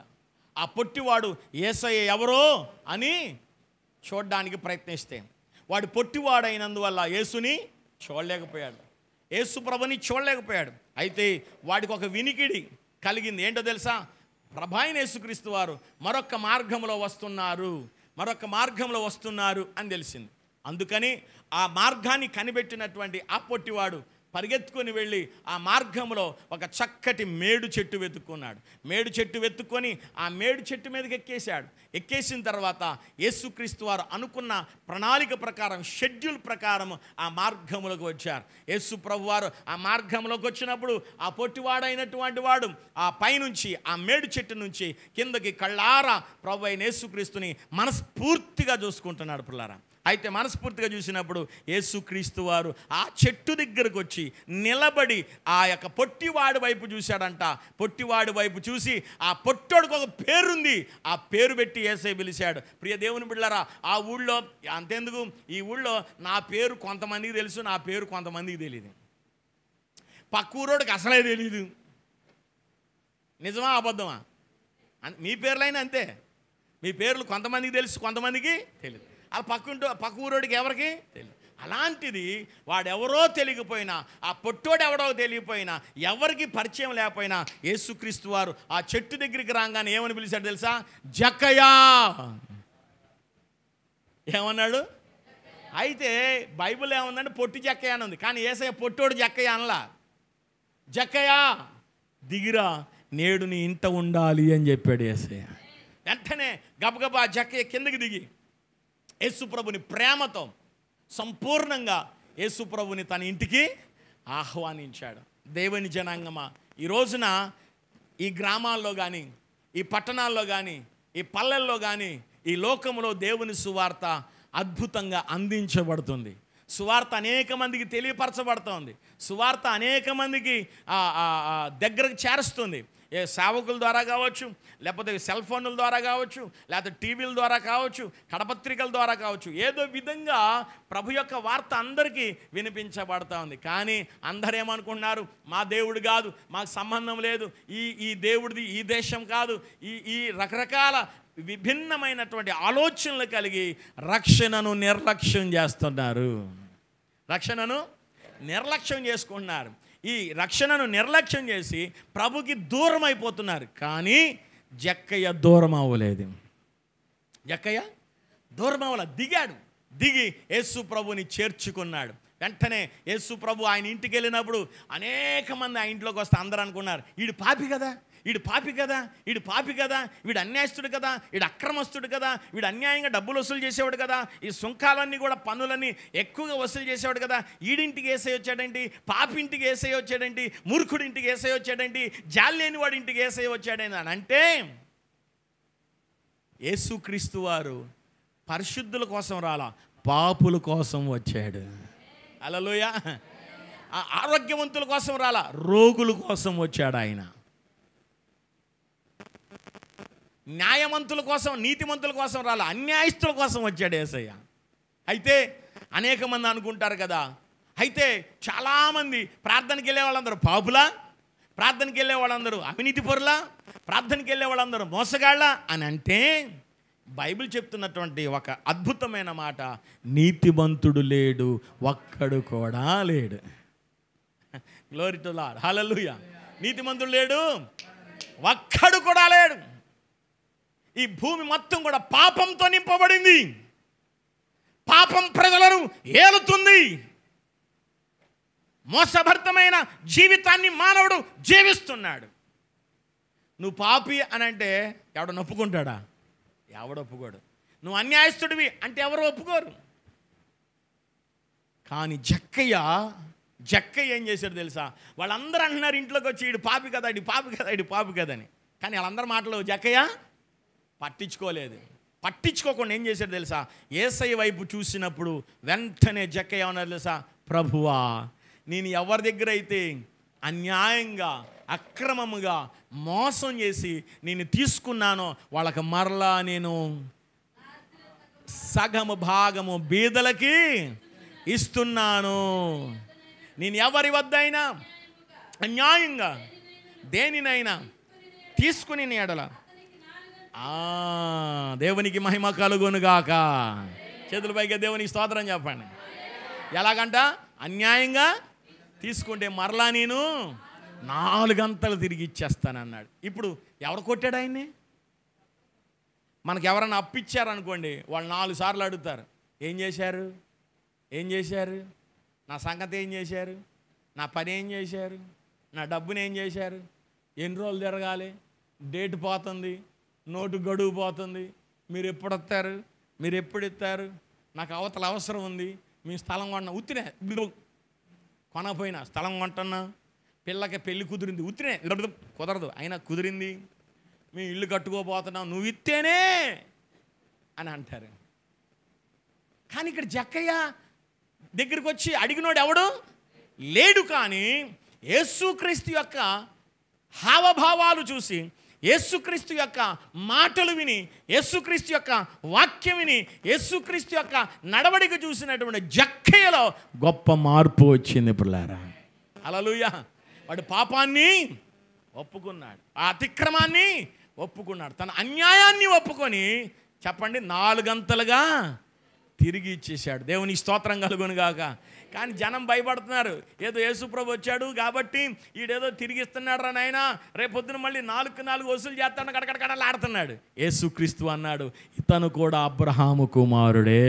ఆ పొట్టివాడు యేసయ్య ఎవరో అని చూడడానికి ప్రయత్నిస్తే వాడు పొట్టివాడైనందువల్ల యేసుని చూడలేకపోయాడు, యేసు ప్రభుని చూడలేకపోయాడు. అయితే వాడికి ఒక వినికిడి కలిగింది. ఏంటో తెలుసా? ప్రభు అయిన యేసుక్రీస్తు వారు మరొక మార్గంలో వస్తున్నారు అని తెలిసింది. అందుకని ఆ మార్గాన్ని కనిపెట్టినటువంటి ఆ పొట్టివాడు పరిగెత్తుకొని వెళ్ళి ఆ మార్గంలో ఒక చక్కటి మేడు చెట్టు వెతుక్కున్నాడు. మేడు చెట్టు వెతుక్కొని ఆ మేడు చెట్టు మీదకి ఎక్కేసిన తర్వాత యేసుక్రీస్తు వారు అనుకున్న ప్రణాళిక ప్రకారం, షెడ్యూల్ ప్రకారం ఆ మార్గంలోకి వచ్చారు. యేసు ప్రభు వారు ఆ మార్గంలోకి వచ్చినప్పుడు ఆ పొట్టివాడైనటువంటి వాడు ఆ పైనుంచి, ఆ మేడు చెట్టు నుంచి కిందకి కళ్ళారా ప్రభు అయిన యేసుక్రీస్తుని మనస్ఫూర్తిగా చూసుకుంటున్నాడు పిల్లారా. అయితే మనస్ఫూర్తిగా చూసినప్పుడు యేసుక్రీస్తు వారు ఆ చెట్టు దగ్గరకు వచ్చి నిలబడి ఆ యొక్క పొట్టివాడి వైపు చూశాడంట. పొట్టివాడి వైపు చూసి ఆ పొట్టోడికి ఒక పేరుంది, ఆ పేరు పెట్టి యేసయ్య పిలిచాడు. ప్రియ దేవుని బిడ్డలారా, ఆ ఊళ్ళో అంతెందుకు, ఈ ఊళ్ళో నా పేరు కొంతమందికి తెలుసు, నా పేరు కొంతమందికి తెలియదు. పక్క ఊరోడికి అసలే తెలీదు. నిజమా అబద్ధమా? మీ పేర్లైనా అంతే. మీ పేర్లు కొంతమందికి తెలుసు, కొంతమందికి తెలియదు. అలా పక్క ఊరోడికి ఎవరికి తెలియదు. అలాంటిది వాడెవరో తెలియకపోయినా, ఆ పొట్టోడు ఎవడో తెలియకపోయినా, ఎవరికి పరిచయం లేకపోయినా యేసుక్రీస్తు వారు ఆ చెట్టు దగ్గరికి రాగానే ఏమని పిలిచాడు తెలుసా? జక్కయ్యా. ఏమన్నాడు? అయితే బైబిల్ ఏముందంటే పొట్టి జక్కయ్య అని ఉంది, కానీ యేసయ్య పొట్టోడు జక్కయ్య అనలా. జక్కయ్యా దిగిరా, నేడు నీ ఇంట ఉండాలి అని చెప్పాడు యేసయ్య. వెంటనే గబగబా జక్కయ్య కిందకి దిగి యేసుప్రభుని ప్రేమతో సంపూర్ణంగా యేసుప్రభుని తన ఇంటికి ఆహ్వానించాడు. దేవుని జనాంగమా, ఈ రోజున ఈ గ్రామాల్లో కానీ, ఈ పట్టణాల్లో కానీ, ఈ పల్లెల్లో కానీ ఈ లోకంలో దేవుని సువార్త అద్భుతంగా అందించబడుతుంది. సువార్త అనేక మందికి తెలియపరచబడుతుంది. సువార్త అనేక మందికి దగ్గరకు చేరుస్తుంది. ఏ సేవకుల ద్వారా కావచ్చు, లేకపోతే సెల్ ఫోన్ల ద్వారా కావచ్చు, లేకపోతే టీవీల ద్వారా కావచ్చు, కడపత్రికల ద్వారా కావచ్చు, ఏదో విధంగా ప్రభు యొక్క వార్త అందరికీ వినిపించబడుతూ ఉంది. కానీ అందరూ ఏమనుకుంటున్నారు? మా దేవుడు కాదు, మాకు సంబంధం లేదు, ఈ దేవుడిది ఈ దేశం కాదు, ఈ రకరకాల విభిన్నమైనటువంటి ఆలోచనలు కలిగి రక్షణను నిర్లక్ష్యం చేస్తున్నారు. రక్షణను నిర్లక్ష్యం చేసుకుంటున్నారు. ఈ రక్షణను నిర్లక్ష్యం చేసి ప్రభుకి దూరం అయిపోతున్నారు. కానీ జక్కయ్య దూరం అవ్వలేదు. జక్కయ్య దూరం అవ్వలేదు, దిగి యేసు ప్రభుని చేర్చుకున్నాడు. వెంటనే యేసు ప్రభు ఆయన ఇంటికి వెళ్ళినప్పుడు అనేక మంది ఆ ఇంట్లోకి వస్తే అందరూ అనుకున్నారు, వీడు పాపి కదా, వీడు పాపి కదా, వీడు అన్యాయస్తుడు కదా, వీడు అక్రమస్తుడు కదా, వీడు అన్యాయంగా డబ్బులు వసూలు చేసేవాడు కదా, ఈ సుంకాలన్నీ కూడా పన్నులన్నీ ఎక్కువగా వసూలు చేసేవాడు కదా, ఈడింటికి యేసయ్య వచ్చాడేంటి, పాపింటికి యేసయ్య వచ్చాడేంటి, మూర్ఖుడింటికి యేసయ్య వచ్చాడేంటి, జాలి లేని వాడి ఇంటికి యేసయ్య వచ్చాడేంటి అని అంటే యేసుక్రీస్తు వారు పరిశుద్ధుల కోసం రాలా, పాపుల కోసం వచ్చాడు. హల్లెలూయా. ఆరోగ్యవంతుల కోసం రాలా, రోగుల కోసం వచ్చాడు ఆయన. న్యాయవంతుల కోసం, నీతిమంతుల కోసం రాలా, అన్యాయస్తుల కోసం వచ్చాడు యేసయ్య. అయితే అనేక మంది అనుకుంటారు కదా, అయితే చాలామంది ప్రార్థనకి వెళ్ళే వాళ్ళందరూ పాపులా, ప్రార్థనకి వెళ్ళే వాళ్ళందరూ అవినీతి పరులా, ప్రార్థనకి వెళ్ళే వాళ్ళందరూ మోసగాళ్ళ అని అంటే, బైబిల్ చెప్తున్నటువంటి ఒక అద్భుతమైన మాట, నీతిమంతుడు లేడు, ఒక్కడు కూడా లేడు. Glory to Lord. హల్లెలూయా. నీతిమంతుడు లేడు, ఒక్కడు కూడా లేడు. ఈ భూమి మొత్తం కూడా పాపంతో నింపబడింది. పాపం ప్రజలను ఏలుతుంది. మోసభరితమైన జీవితాన్ని మానవుడు జీవిస్తున్నాడు. నువ్వు పాపి అని అంటే ఎవడు ఒప్పుకుంటాడా? ఎవడు ఒప్పుకోడు. నువ్వు అన్యాయస్తుడివి అంటే ఎవరు ఒప్పుకోరు. కానీ జక్కయ్య ఏం చేశాడు తెలుసా? వాళ్ళందరూ అంటున్నారు ఇంట్లోకి వచ్చి, ఇడు పాపి కదా, ఇడు పాపి కదా, ఇడు పాపి కదని. కానీ వాళ్ళందరి మాటలు జక్కయ్య పట్టించుకోలేదు. పట్టించుకోకుండా ఏం చేశాడు తెలుసా? యేసయ్య వైపు చూసినప్పుడు వెంటనే జక్కయ్య ఏమన్నారు తెలుసా? ప్రభువా, నేను ఎవరి దగ్గర అయితే అన్యాయంగా, అక్రమముగా, మోసం చేసి నేను తీసుకున్నానో వాళ్ళకి మరలా నేను సగము భాగము బీదలకి ఇస్తున్నాను. నేను ఎవరి వద్దైనా అన్యాయంగా దేనినైనా తీసుకుని ఎడల దేవునికి మహిమ కలుగునుగాక. చేతుల పైగా దేవునికి స్తోత్రం చెప్పండి. ఎలాగంట? అన్యాయంగా తీసుకుంటే మరలా నేను 4 గంటలు తిరిగి ఇచ్చేస్తానన్నాడు. ఇప్పుడు ఎవరు కొట్టాడు ఆయన్ని? మనకు ఎవరైనా అప్పిచ్చారనుకోండి, వాళ్ళు 4 సార్లు అడుగుతారు, ఏం చేశారు, నా సంగతి ఏం చేశారు, నా పని ఏం చేశారు, నా డబ్బుని ఏం చేశారు, ఎన్ని రోజులు తిరగాలి, డేట్ పోతుంది, నోటు గడువు పోతుంది, మీరు ఎప్పుడు వస్తారు, మీరు ఎప్పుడు ఇస్తారు, నాకు అవతల అవసరం ఉంది, మీ స్థలం కొన్నా, ఉత్తినే కొనపోయినా స్థలం కొంటున్నా, పిల్లకి పెళ్ళి కుదిరింది, ఉత్తినే కుదరదు అయినా కుదిరింది, మీ ఇల్లు కట్టుకోపోతున్నావు, నువ్వు ఇస్తేనే అని అంటారు. కానీ ఇక్కడ జక్కయ్య దగ్గరికి వచ్చి అడిగినోడు ఎవడు లేడు. కానీ యేసుక్రీస్తు యొక్క హావభావాలు చూసి, యేసుక్రీస్తు యొక్క మాటలు విని, యేసుక్రీస్తు యొక్క వాక్యం విని, యేసుక్రీస్తు యొక్క నడవడిక చూసినటువంటి జక్కయ్యలో గొప్ప మార్పు వచ్చింది. పిల్లారా, హల్లెలూయా. వాడు పాపాన్ని ఒప్పుకున్నాడు, ఆ అతిక్రమాన్ని ఒప్పుకున్నాడు, తన అన్యాయాన్ని ఒప్పుకొని చెప్పండి 4 గంటలుగా తిరిగి ఇచ్చేశాడు. దేవుని స్తోత్రం కలుగునుగాక. కానీ జనం భయపడుతున్నారు, ఏదో యేసుప్రభు వచ్చాడు కాబట్టి ఈడేదో తిరిగి ఇస్తున్నాడు రా నాయనా, రేపొద్దున మళ్ళీ 4 వసూలు చేస్తాడు, కడకడకడలాడుతున్నాడు. యేసుక్రీస్తు అన్నాడు, ఇతను కూడా అబ్రహాము కుమారుడే.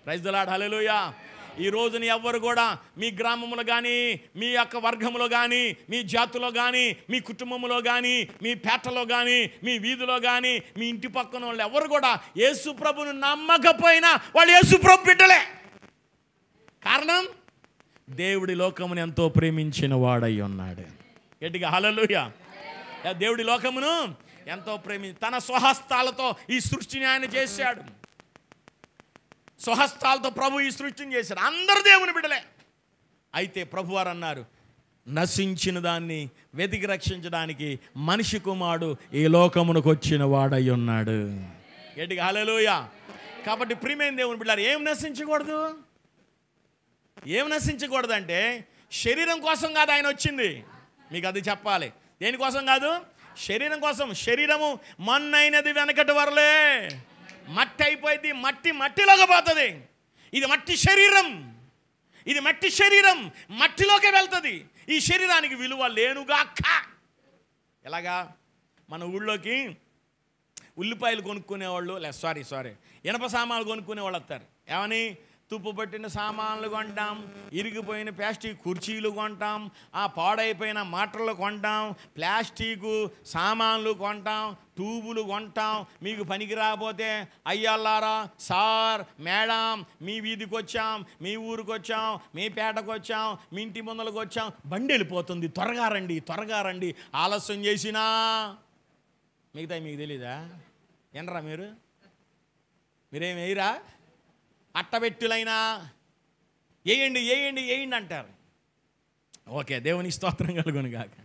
Praise the Lord. హల్లెలూయా. ఈ రోజున ఎవ్వరు కూడా మీ గ్రామంలో కానీ, మీ యొక్క వర్గంలో కానీ, మీ జాతిలో కానీ, మీ కుటుంబంలో కానీ, మీ పేటలో కానీ, మీ వీధిలో కానీ, మీ ఇంటి పక్కన వాళ్ళు ఎవరు కూడా యేసు ప్రభును నమ్మకపోయినా వాళ్ళు యేసు ప్రభు బిడ్డలే. కారణం, దేవుడి లోకమును ఎంతో ప్రేమించిన వాడై ఉన్నాడు. గట్టిగా హల్లెలూయా. దేవుడి లోకమును ఎంతో తన స్వహస్తాలతో ఈ సృష్టిని ఆయన చేశాడు. స్వహస్తాలతో ప్రభు ఈ సృష్టిని చేశాడు. అందరూ దేవుని బిడ్డలే. అయితే ప్రభువారు అన్నారు, నశించిన దాన్ని వెతికి రక్షించడానికి మనిషి కుమారుడు ఈ లోకమునకు వచ్చిన వాడై ఉన్నాడు. గట్టిగా హల్లెలూయా. కాబట్టి ప్రియమైన దేవుని బిడ్డలారా, ఏం నశించకూడదంటే శరీరం కోసం కాదు ఆయన వచ్చింది. మీకు అది చెప్పాలి. దేనికోసం కాదు? శరీరం కోసం. శరీరము మన్నైనది వెనకటి వరలే, మట్టి అయిపోయింది, మట్టిలోకి పోతుంది. ఇది మట్టి శరీరం, మట్టిలోకి వెళ్తుంది. ఈ శరీరానికి విలువ లేనుగాక. ఎలాగా? మన ఊళ్ళోకి ఉల్లిపాయలు కొనుక్కునేవాళ్ళు, ఇనప సామాన్లు కొనుక్కునేవాళ్ళు వస్తారు. ఏమని? తుప్పు పట్టిన సామాన్లు కొంటాం, ఇరిగిపోయిన ప్లాస్టిక్ కుర్చీలు కొంటాం, ఆ పాడైపోయిన మోటార్లు కొంటాం, ప్లాస్టిక్ సామాన్లు కొంటాం, ట్యూబులు కొంటాం. మీకు పనికి రాకపోతే అయ్యల్లారా, సార్, మేడం, మీ వీధికి వచ్చాం, మీ ఊరికి వచ్చాం, మీ పేటకు వచ్చాం, మీ ఇంటి ముందలకు వచ్చాం, బండి వెళ్ళిపోతుంది, త్వరగా రండి, ఆలస్యం చేసినా మిగతా మీకు తెలీదా? వినరా మీరేం వేయరా? అట్టబెట్టులైనా వేయండి వేయండి వేయండి అంటారు. ఓకే, దేవునికి స్తోత్రం కలుగును గాక.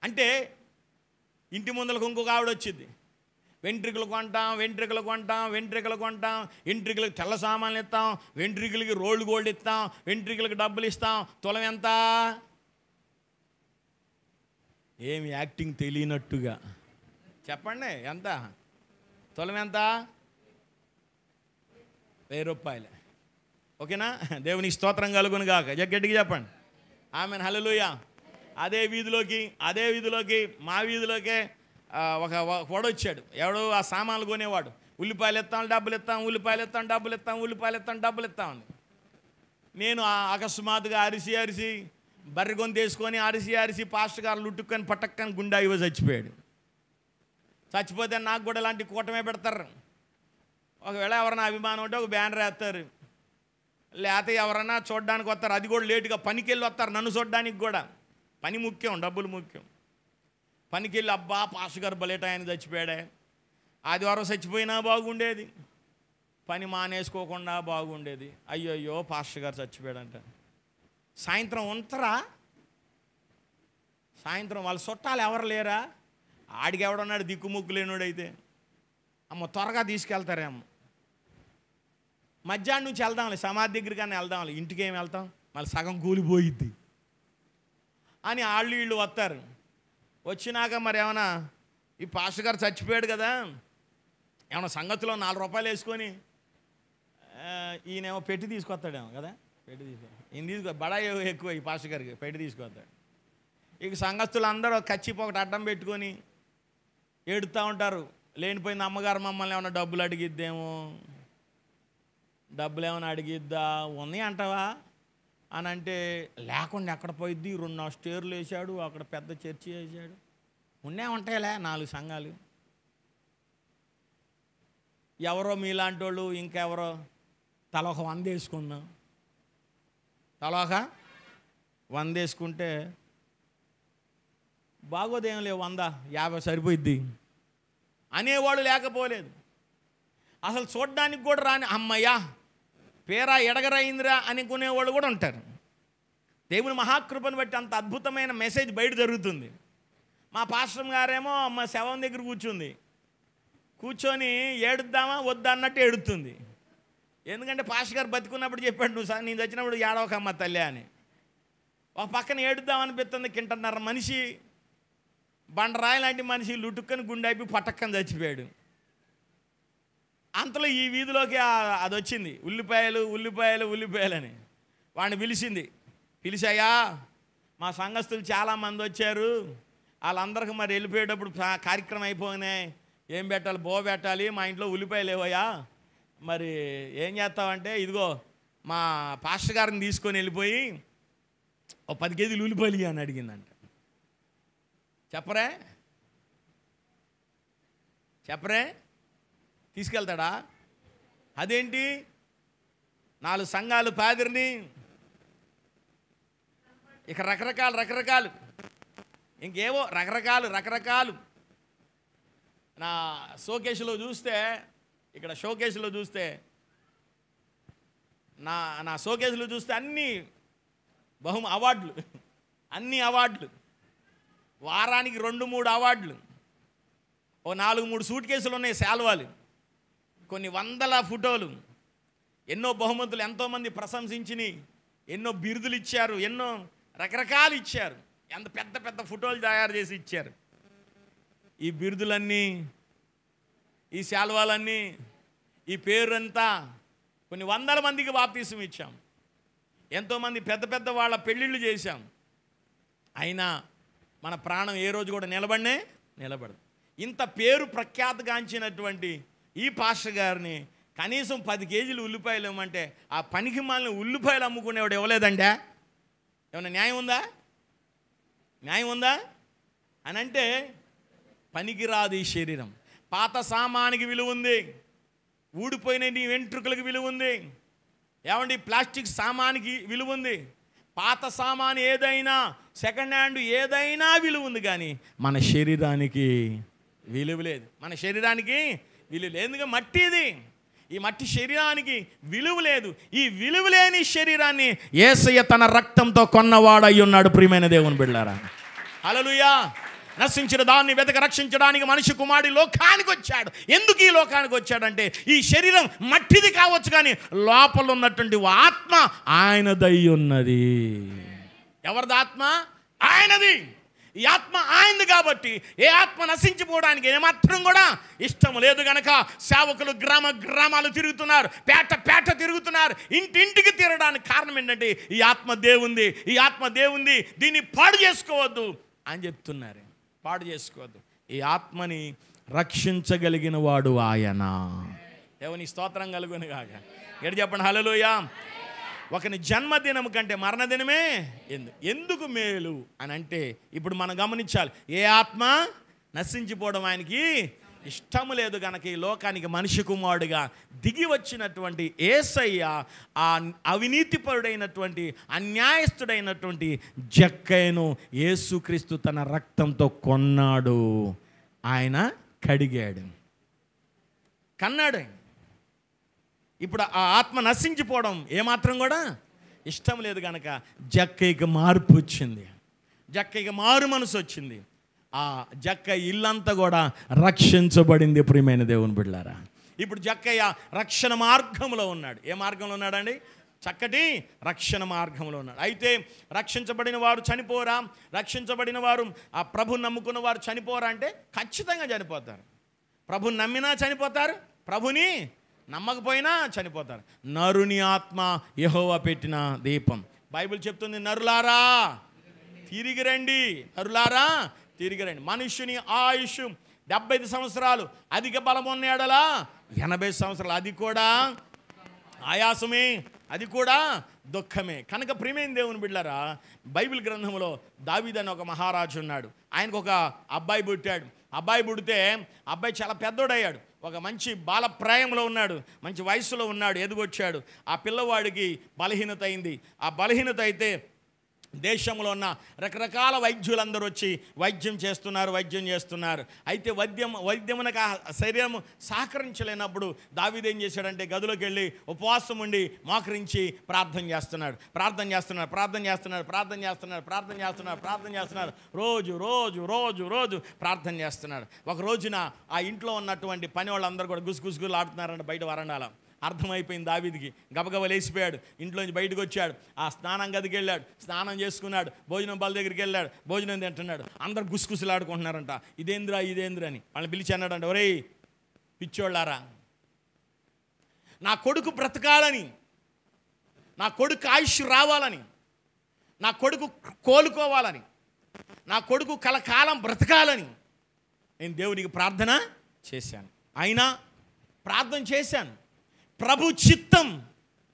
అంటే ఇంటి ముందరకు ఇంకొక ఆవిడ వచ్చింది, వెంట్రుకలు కొంటాం వెంట్రుకలు కొంటాం వెంట్రుకలు కొంటాం, వెంట్రుకలకు తెల్ల సామాన్లు ఇస్తాం, వెంట్రుకలకి రోల్డ్ గోల్డ్ ఇస్తాం, వెంట్రుకలకు డబ్బులు ఇస్తాం. తులం ఎంత? ఏమి యాక్టింగ్ తెలియనట్టుగా చెప్పండి, ఎంత తులం? ఎంత? 1000 రూపాయలు. ఓకేనా? దేవునికి స్తోత్రం కలుగును గాక. గట్టిగా చెప్పండి ఆమేన్, హల్లెలూయా. అదే వీధిలోకి మా వీధిలోకే ఒక వాడొచ్చాడు. ఎవడో ఆ సామాన్లు కొనేవాడు. ఉల్లిపాయలు ఇస్తాం డబ్బులు ఇస్తాం, ఉల్లిపాయలు ఇస్తాం డబ్బులు ఇస్తాం, ఉల్లిపాయలు ఇస్తాం డబ్బులు ఇస్తామని. నేను అకస్మాత్తుగా అరిసి బర్రెగొని తీసుకొని అరిసి పాస్టర్ గారు లుట్టుకొని పట్టక్కని గుండా ఇవ్వ చచ్చిపోయాడు. చచ్చిపోతే నాకు కూడా ఇలాంటి కూటమే పెడతారు. ఒకవేళ ఎవరైనా అభిమానం ఉంటే ఒక బ్యానర్ వేస్తారు, లేకపోతే ఎవరన్నా చూడడానికి వస్తారు. అది కూడా లేటుగా పనికి వెళ్ళి వస్తారు నన్ను చూడడానికి కూడా. పని ముఖ్యం, డబ్బులు ముఖ్యం. పనికి వెళ్ళి అబ్బా పాస్టర్ గారు బలేట ఆయన చచ్చిపోయాడే, ఆదివారం చచ్చిపోయినా బాగుండేది, పని మానేసుకోకుండా బాగుండేది. అయ్యో పాస్టర్ గారు చచ్చిపోయాడంట. సాయంత్రం ఉంటరా? సాయంత్రం వాళ్ళ చుట్టాలు ఎవరు లేరా? ఆడికి ఎవడన్నాడు దిక్కుముక్కు లేనుడైతే అమ్మ త్వరగా తీసుకెళ్తారేమో. మధ్యాహ్నం నుంచి వెళ్దాంలే, సమాధి దగ్గరికి కానీ వెళ్దాంలే, ఇంటికి ఏమి వెళ్తాం, మళ్ళీ సగం కూలిపోయిద్ది అని వీళ్ళు వస్తారు. వచ్చినాక మరి ఏమన్నా ఈ పాస్టర్ గారు చచ్చిపోయాడు కదా, ఏమన్నా సంగతిలో 4 రూపాయలు వేసుకొని ఈయనేమో పెట్టి తీసుకొస్తాడేమో కదా, పెట్టి ఈయన తీసుకో బడాయి ఎక్కువ ఈ పాస్టర్ గారికి, పెట్టి తీసుకొస్తాడు. ఇక సంఘస్థులు అందరూ కచ్చిపో ఒకటి అడ్డం పెట్టుకొని ఏడుతూ ఉంటారు. లేనిపోయింది అమ్మగారు మమ్మల్ని ఏమన్నా డబ్బులు అడిగిద్దేమో, డబ్బులు ఏమైనా అడిగిద్దా, ఉన్నాయి అంటావా అని అంటే, లేకుండా ఎక్కడ పోయిద్ది, 2 స్టేర్లు వేసాడు, అక్కడ పెద్ద చర్చి వేసాడు, ఉంటాయిలే 4 సంఘాలు. ఎవరో మీలాంటి వాళ్ళు ఇంకెవరో తలొక 100 వేసుకుందాం, తలొక 100 వేసుకుంటే బాగోదేం లేవు, 100 50 సరిపోయిద్ది అనేవాడు లేకపోలేదు. అసలు చూడ్డానికి కూడా రాని అమ్మయ్యా పేరా ఎడగరైందిరా అనుకునేవాళ్ళు కూడా ఉంటారు. దేవుని మహాకృపను బట్టి అంత అద్భుతమైన మెసేజ్ బయట జరుగుతుంది. మా పాస్టర్ గారేమో మా శవం దగ్గర కూర్చొని ఏడుద్దామా వద్దా అన్నట్టు ఏడుతుంది. ఎందుకంటే పాస్టర్ గారు బతికున్నప్పుడు చెప్పాడు, నువ్వు సార్ నేను చచ్చినప్పుడు ఏడవకమ్మ తల్లి అని. ఒక పక్కన ఏడుద్దామనిపిస్తుంది, 1.5 మనిషి బండరాయి లాంటి మనిషి లుటుక్కని గుండె అయిపోయి పట్టక్కని చచ్చిపోయాడు. అంతలో ఈ వీధిలోకి అది వచ్చింది, ఉల్లిపాయలు అని. వాడిని పిలిచాయా మా సంఘస్థులు చాలామంది వచ్చారు, వాళ్ళందరికీ మరి వెళ్ళిపోయేటప్పుడు కార్యక్రమం అయిపోయినాయి, ఏం పెట్టాలి, పెట్టాలి, మా ఇంట్లో ఉల్లిపాయలు లేవయ్యా, మరి ఏం చేస్తావంటే ఇదిగో మా పాస్టర్ గారిని తీసుకొని వెళ్ళిపోయి 10 కేజీలు ఉల్లిపాయలు అని అడిగిందంట. చెప్పరే తీసుకెళ్తాడా? అదేంటి 4 సంఘాలు పాదిరిని, ఇక రకరకాలు ఇంకేవో రకరకాలు. నా షోకేసులో చూస్తే, ఇక్కడ షోకేసులో చూస్తే, నా షోకేసులో చూస్తే అన్ని అవార్డులు, వారానికి 2-3 అవార్డులు, ఓ 4-3 సూట్ కేసులు ఉన్నాయి, శాల్వాలు, కొన్ని 100 ఫోటోలు, ఎన్నో బహుమతులు, ఎంతోమంది ప్రశంసించిని, ఎన్నో బిరుదులు ఇచ్చారు, ఎన్నో రకరకాలు ఇచ్చారు, ఎంత పెద్ద ఫోటోలు తయారు చేసి ఇచ్చారు. ఈ బిరుదులన్నీ, ఈ శాల్వాలన్నీ, ఈ పేరంతా కొన్ని 100 మందికి బాప్తీసం ఇచ్చాం, ఎంతోమంది పెద్ద వాళ్ళ పెళ్ళిళ్ళు చేశాం. అయినా మన ప్రాణం ఏ రోజు కూడా నిలబడదు. ఇంత పేరు ప్రఖ్యాతగాంచినటువంటి ఈ పాస్టర్ గారిని కనీసం 10 కేజీలు ఉల్లిపాయలు ఇవ్వమంటే ఆ పనికి మాలిన ఉల్లిపాయలు అమ్ముకునేవాడు ఇవ్వలేదంటే ఏమన్నా న్యాయం ఉందా అని అంటే, పనికిరాదు ఈ శరీరం. పాత సామానికి విలువ ఉంది, ఊడిపోయిన నీ వెంట్రుకలకు విలువ ఉంది, ఏమండి ప్లాస్టిక్ సామానికి విలువ ఉంది, పాత సామాను ఏదైనా సెకండ్ హ్యాండ్ ఏదైనా విలువ ఉంది, కానీ మన శరీరానికి విలువ లేదు. మన శరీరానికి విలువ లేదు, ఎందుకంటే మట్టి ఇది. ఈ మట్టి శరీరానికి విలువ లేదు. ఈ విలువ లేని శరీరాన్ని యేసయ్య తన రక్తంతో కొన్నవాడై ఉన్నాడు. ప్రియమైన దేవుని బిడ్డలారా, హల్లెలూయా. నశించిన దాన్ని వెతక రక్షించడానికి మనిషి కుమారుడు లోకానికి వచ్చాడు. ఎందుకు ఈ లోకానికి వచ్చాడంటే ఈ శరీరం మట్టిది కావచ్చు, కానీ లోపల ఉన్నటువంటి ఆత్మ ఆయనదై ఉన్నది. ఎవరిది ఆత్మ? ఆయనది. ఈ ఆత్మ ఆయనది కాబట్టి ఏ ఆత్మ నశించిపోవడానికి ఏమాత్రం కూడా ఇష్టం లేదు గనక సేవకులు గ్రామాలు తిరుగుతున్నారు, పేట తిరుగుతున్నారు, ఇంటింటికి తిరగడానికి కారణం ఏంటంటే ఈ ఆత్మ దేవుంది, ఈ ఆత్మ దేవుంది, దీన్ని పాడు చేసుకోవద్దు అని చెప్తున్నారు. పాడు చేసుకోవద్దు. ఈ ఆత్మని రక్షించగలిగిన వాడు ఆయన. దేవుని స్తోత్రం కలుగును గాక. ఎటు చెప్పండి హల్లెలూయా. ఒకని జన్మదినం కంటే మరణదినమే ఎందుకు మేలు అని అంటే ఇప్పుడు మనం గమనించాలి. ఏ ఆత్మ నశించిపోవడం ఆయనకి ఇష్టము లేదు గనక ఈ లోకానికి మనిషి కుమారుడిగా దిగి వచ్చినటువంటి యేసయ్య ఆ అవినీతిపరుడైనటువంటి అన్యాయస్తుడైనటువంటి జక్కయ్యను యేసుక్రీస్తు తన రక్తంతో కొన్నాడు. ఆయన కడిగాడు, కన్నాడు. ఇప్పుడు ఆ ఆత్మ నశించిపోవడం ఏమాత్రం కూడా ఇష్టం లేదు కనుక జక్కయ్యకి మార్పు వచ్చింది, జక్కయ్యకి మారు మనసు వచ్చింది. ఆ జక్కయ్య ఇల్లంతా కూడా రక్షించబడింది. ప్రియమైన దేవుని బిడ్డలారా, ఇప్పుడు జక్కయ్య రక్షణ మార్గంలో ఉన్నాడు. ఏ మార్గంలో ఉన్నాడండి? చక్కటి రక్షణ మార్గంలో ఉన్నాడు. అయితే రక్షించబడిన వారు చనిపోరా? రక్షించబడిన వారు ఆ ప్రభుని నమ్ముకున్న వారు చనిపోరా అంటే ఖచ్చితంగా చనిపోతారు. ప్రభుని నమ్మినా చనిపోతారు, ప్రభుని నమ్మకపోయినా చనిపోతారు. నరుని ఆత్మ యెహోవా పెట్టిన దీపం. బైబిల్ చెప్తుంది, నరులారా తిరిగి రండి, నరులారా తిరిగి రండి. మనుష్యుని ఆయుష్ 75 సంవత్సరాలు, అధిక బలం ఉన్న ఎడలా 80 సంవత్సరాలు, అది కూడా ఆయాసమే, అది కూడా దుఃఖమే. కనుక ప్రియమైన దేవుని బిడ్డలారా, బైబిల్ గ్రంథంలో దావీదు అని ఒక మహారాజు ఉన్నాడు. ఆయనకు ఒక అబ్బాయి పుట్టాడు. అబ్బాయి పుడితే అబ్బాయి చాలా పెద్దోడయ్యాడు, ఒక మంచి బాలప్రాయంలో ఉన్నాడు, మంచి వయసులో ఉన్నాడు, ఎదుగొచ్చాడు. ఆ పిల్లవాడికి బలహీనత అయింది. ఆ బలహీనత అయితే దేశంలో ఉన్న రకరకాల వైద్యులందరూ వచ్చి వైద్యం చేస్తున్నారు. అయితే వైద్యమునకు శరీరం సహకరించలేనప్పుడు దావీదు ఏం చేశాడంటే గదిలోకి వెళ్ళి ఉపవాసం ఉండి మోకరించి ప్రార్థన చేస్తున్నాడు. రోజు ప్రార్థన చేస్తున్నాడు. ఒక రోజున ఆ ఇంట్లో ఉన్నటువంటి పని వాళ్ళందరూ కూడా గుసగుసగులు ఆడుతున్నారంట బయట వరండాలో. అర్థమైపోయింది దావీదుకి. గబగబ లేచిపోయాడు, ఇంట్లోంచి బయటకు వచ్చాడు, ఆ స్నానం గదికి వెళ్ళాడు, స్నానం చేసుకున్నాడు, భోజనం బల్ల దగ్గరికి వెళ్ళాడు, భోజనం తింటున్నాడు. అందరు గుసగుసలు ఆడుకుంటున్నారంట. ఇదేంద్రా అని వాళ్ళని పిలిచి అన్నాడంట, ఒరేయ్ పిచ్చోళ్ళారా, నా కొడుకు బ్రతకాలని, నా కొడుకు ఆయుష్ రావాలని, నా కొడుకు కోలుకోవాలని, నా కొడుకు కలకాలం బ్రతకాలని నేను దేవునికి ప్రార్థన చేశాను. అయినా ప్రార్థన చేశాను, ప్రభు చిత్తం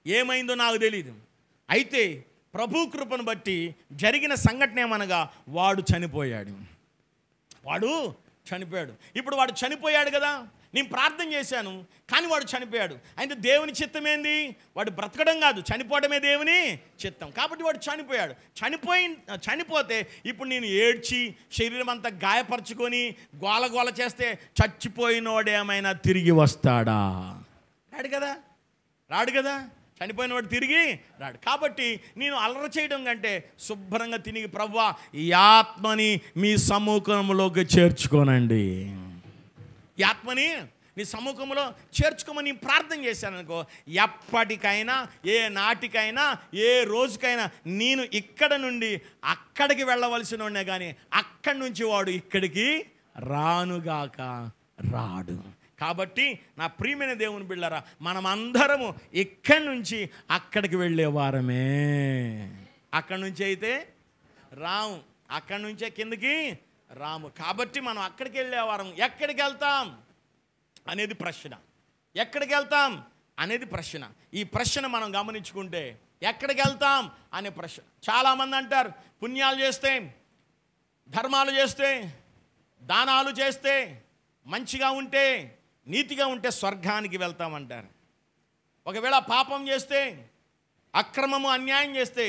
ఏమైందో నాకు తెలియదు. అయితే ప్రభు కృపను బట్టి జరిగిన సంఘటన ఏమనగా వాడు చనిపోయాడు. ఇప్పుడు వాడు చనిపోయాడు కదా, నేను ప్రార్థన చేశాను కానీ వాడు చనిపోయాడు. అయితే దేవుని చిత్తం ఏంది? వాడు బ్రతకడం కాదు, చనిపోవడమే దేవుని చిత్తం. కాబట్టి వాడు చనిపోతే ఇప్పుడు నేను ఏడ్చి శరీరం అంతా గాయపరచుకొని గోల చేస్తే చచ్చిపోయినవాడు ఏమైనా తిరిగి వస్తాడా? రాడు కదా. చనిపోయిన వాడు తిరిగి రాడు. కాబట్టి నేను అల్లరి చేయడం కంటే శుభ్రంగా తిరిగి ప్రభువా ఈ ఆత్మని మీ సముఖంలోకి చేర్చుకోనండి, ఈ ఆత్మని నీ సముఖంలో చేర్చుకోమని ప్రార్థన చేశాను అనుకో, ఎప్పటికైనా ఏ నాటికైనా ఏ రోజుకైనా నేను ఇక్కడ నుండి అక్కడికి వెళ్ళవలసిన వాడినే కానీ అక్కడి నుంచి వాడు ఇక్కడికి రానుగాక రాడు. కాబట్టి నా ప్రియమైన దేవుని బిడ్డలారా, మనం అందరము ఇక్కడి నుంచి అక్కడికి వెళ్ళేవారమే. అక్కడి నుంచి అయితే రాము, అక్కడి నుంచే కిందకి రాము. కాబట్టి మనం అక్కడికి వెళ్ళేవారం. ఎక్కడికి వెళ్తాం అనేది ప్రశ్న. ఎక్కడికి వెళ్తాం అనేది ప్రశ్న. ఈ ప్రశ్న మనం గమనించుకుంటే ఎక్కడికి వెళ్తాం అనే ప్రశ్న. చాలామంది అంటారు పుణ్యాలు చేస్తే, ధర్మాలు చేస్తే, దానాలు చేస్తే, మంచిగా ఉంటే, నీతిగా ఉంటే స్వర్గానికి వెళ్తామంటారు. ఒకవేళ పాపం చేస్తే, అక్రమము అన్యాయం చేస్తే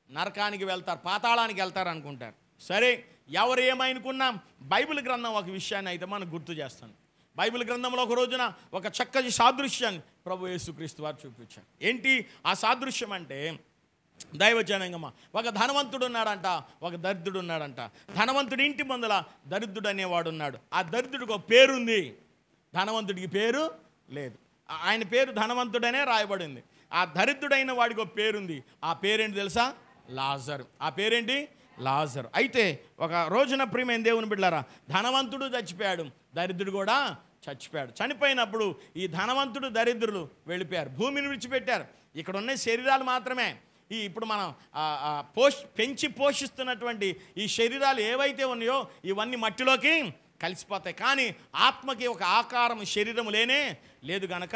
నరకానికి వెళ్తారు, పాతాళానికి వెళ్తారు అనుకుంటారు. సరే, ఎవరు ఏమనుకున్నా బైబిల్ గ్రంథం ఒక విషయాన్ని అయితే మనకు గుర్తు చేస్తాను. బైబిల్ గ్రంథంలో ఒక రోజున ఒక చక్కటి సాదృశ్యాన్ని ప్రభు యేసుక్రీస్తు వారు చూపించారు. ఏంటి ఆ సాదృశ్యం అంటే, దైవజనంగమా, ఒక ధనవంతుడు ఉన్నాడంట, ఒక దరిద్రుడు ఉన్నాడంట. ధనవంతుడి ఇంటి ముందల దరిద్రుడు అనేవాడు ఉన్నాడు. ఆ దరిద్రుడికి ఒక పేరుంది, ధనవంతుడికి పేరు లేదు. ఆయన పేరు ధనవంతుడనే రాయబడింది. ఆ దరిద్రుడైన వాడికి ఒక పేరుంది. ఆ పేరేంటి తెలుసా? లాజరు. ఆ పేరేంటి? లాజరు. అయితే ఒక రోజున ప్రియమైన దేవుని బిడ్డలారా, ధనవంతుడు చచ్చిపోయాడు, దరిద్రుడు కూడా చచ్చిపోయాడు. చనిపోయినప్పుడు ఈ ధనవంతుడు దరిద్రులు వెళ్ళిపోయారు, భూమిని విడిచిపెట్టారు. ఇక్కడ ఉన్న శరీరాలు మాత్రమే, ఇప్పుడు మనం పెంచి పోషిస్తున్నటువంటి ఈ శరీరాలు ఏవైతే ఉన్నాయో ఇవన్నీ మట్టిలోకి కలిసిపోతాయి. కానీ ఆత్మకి ఒక ఆకారం, శరీరం లేదు కనుక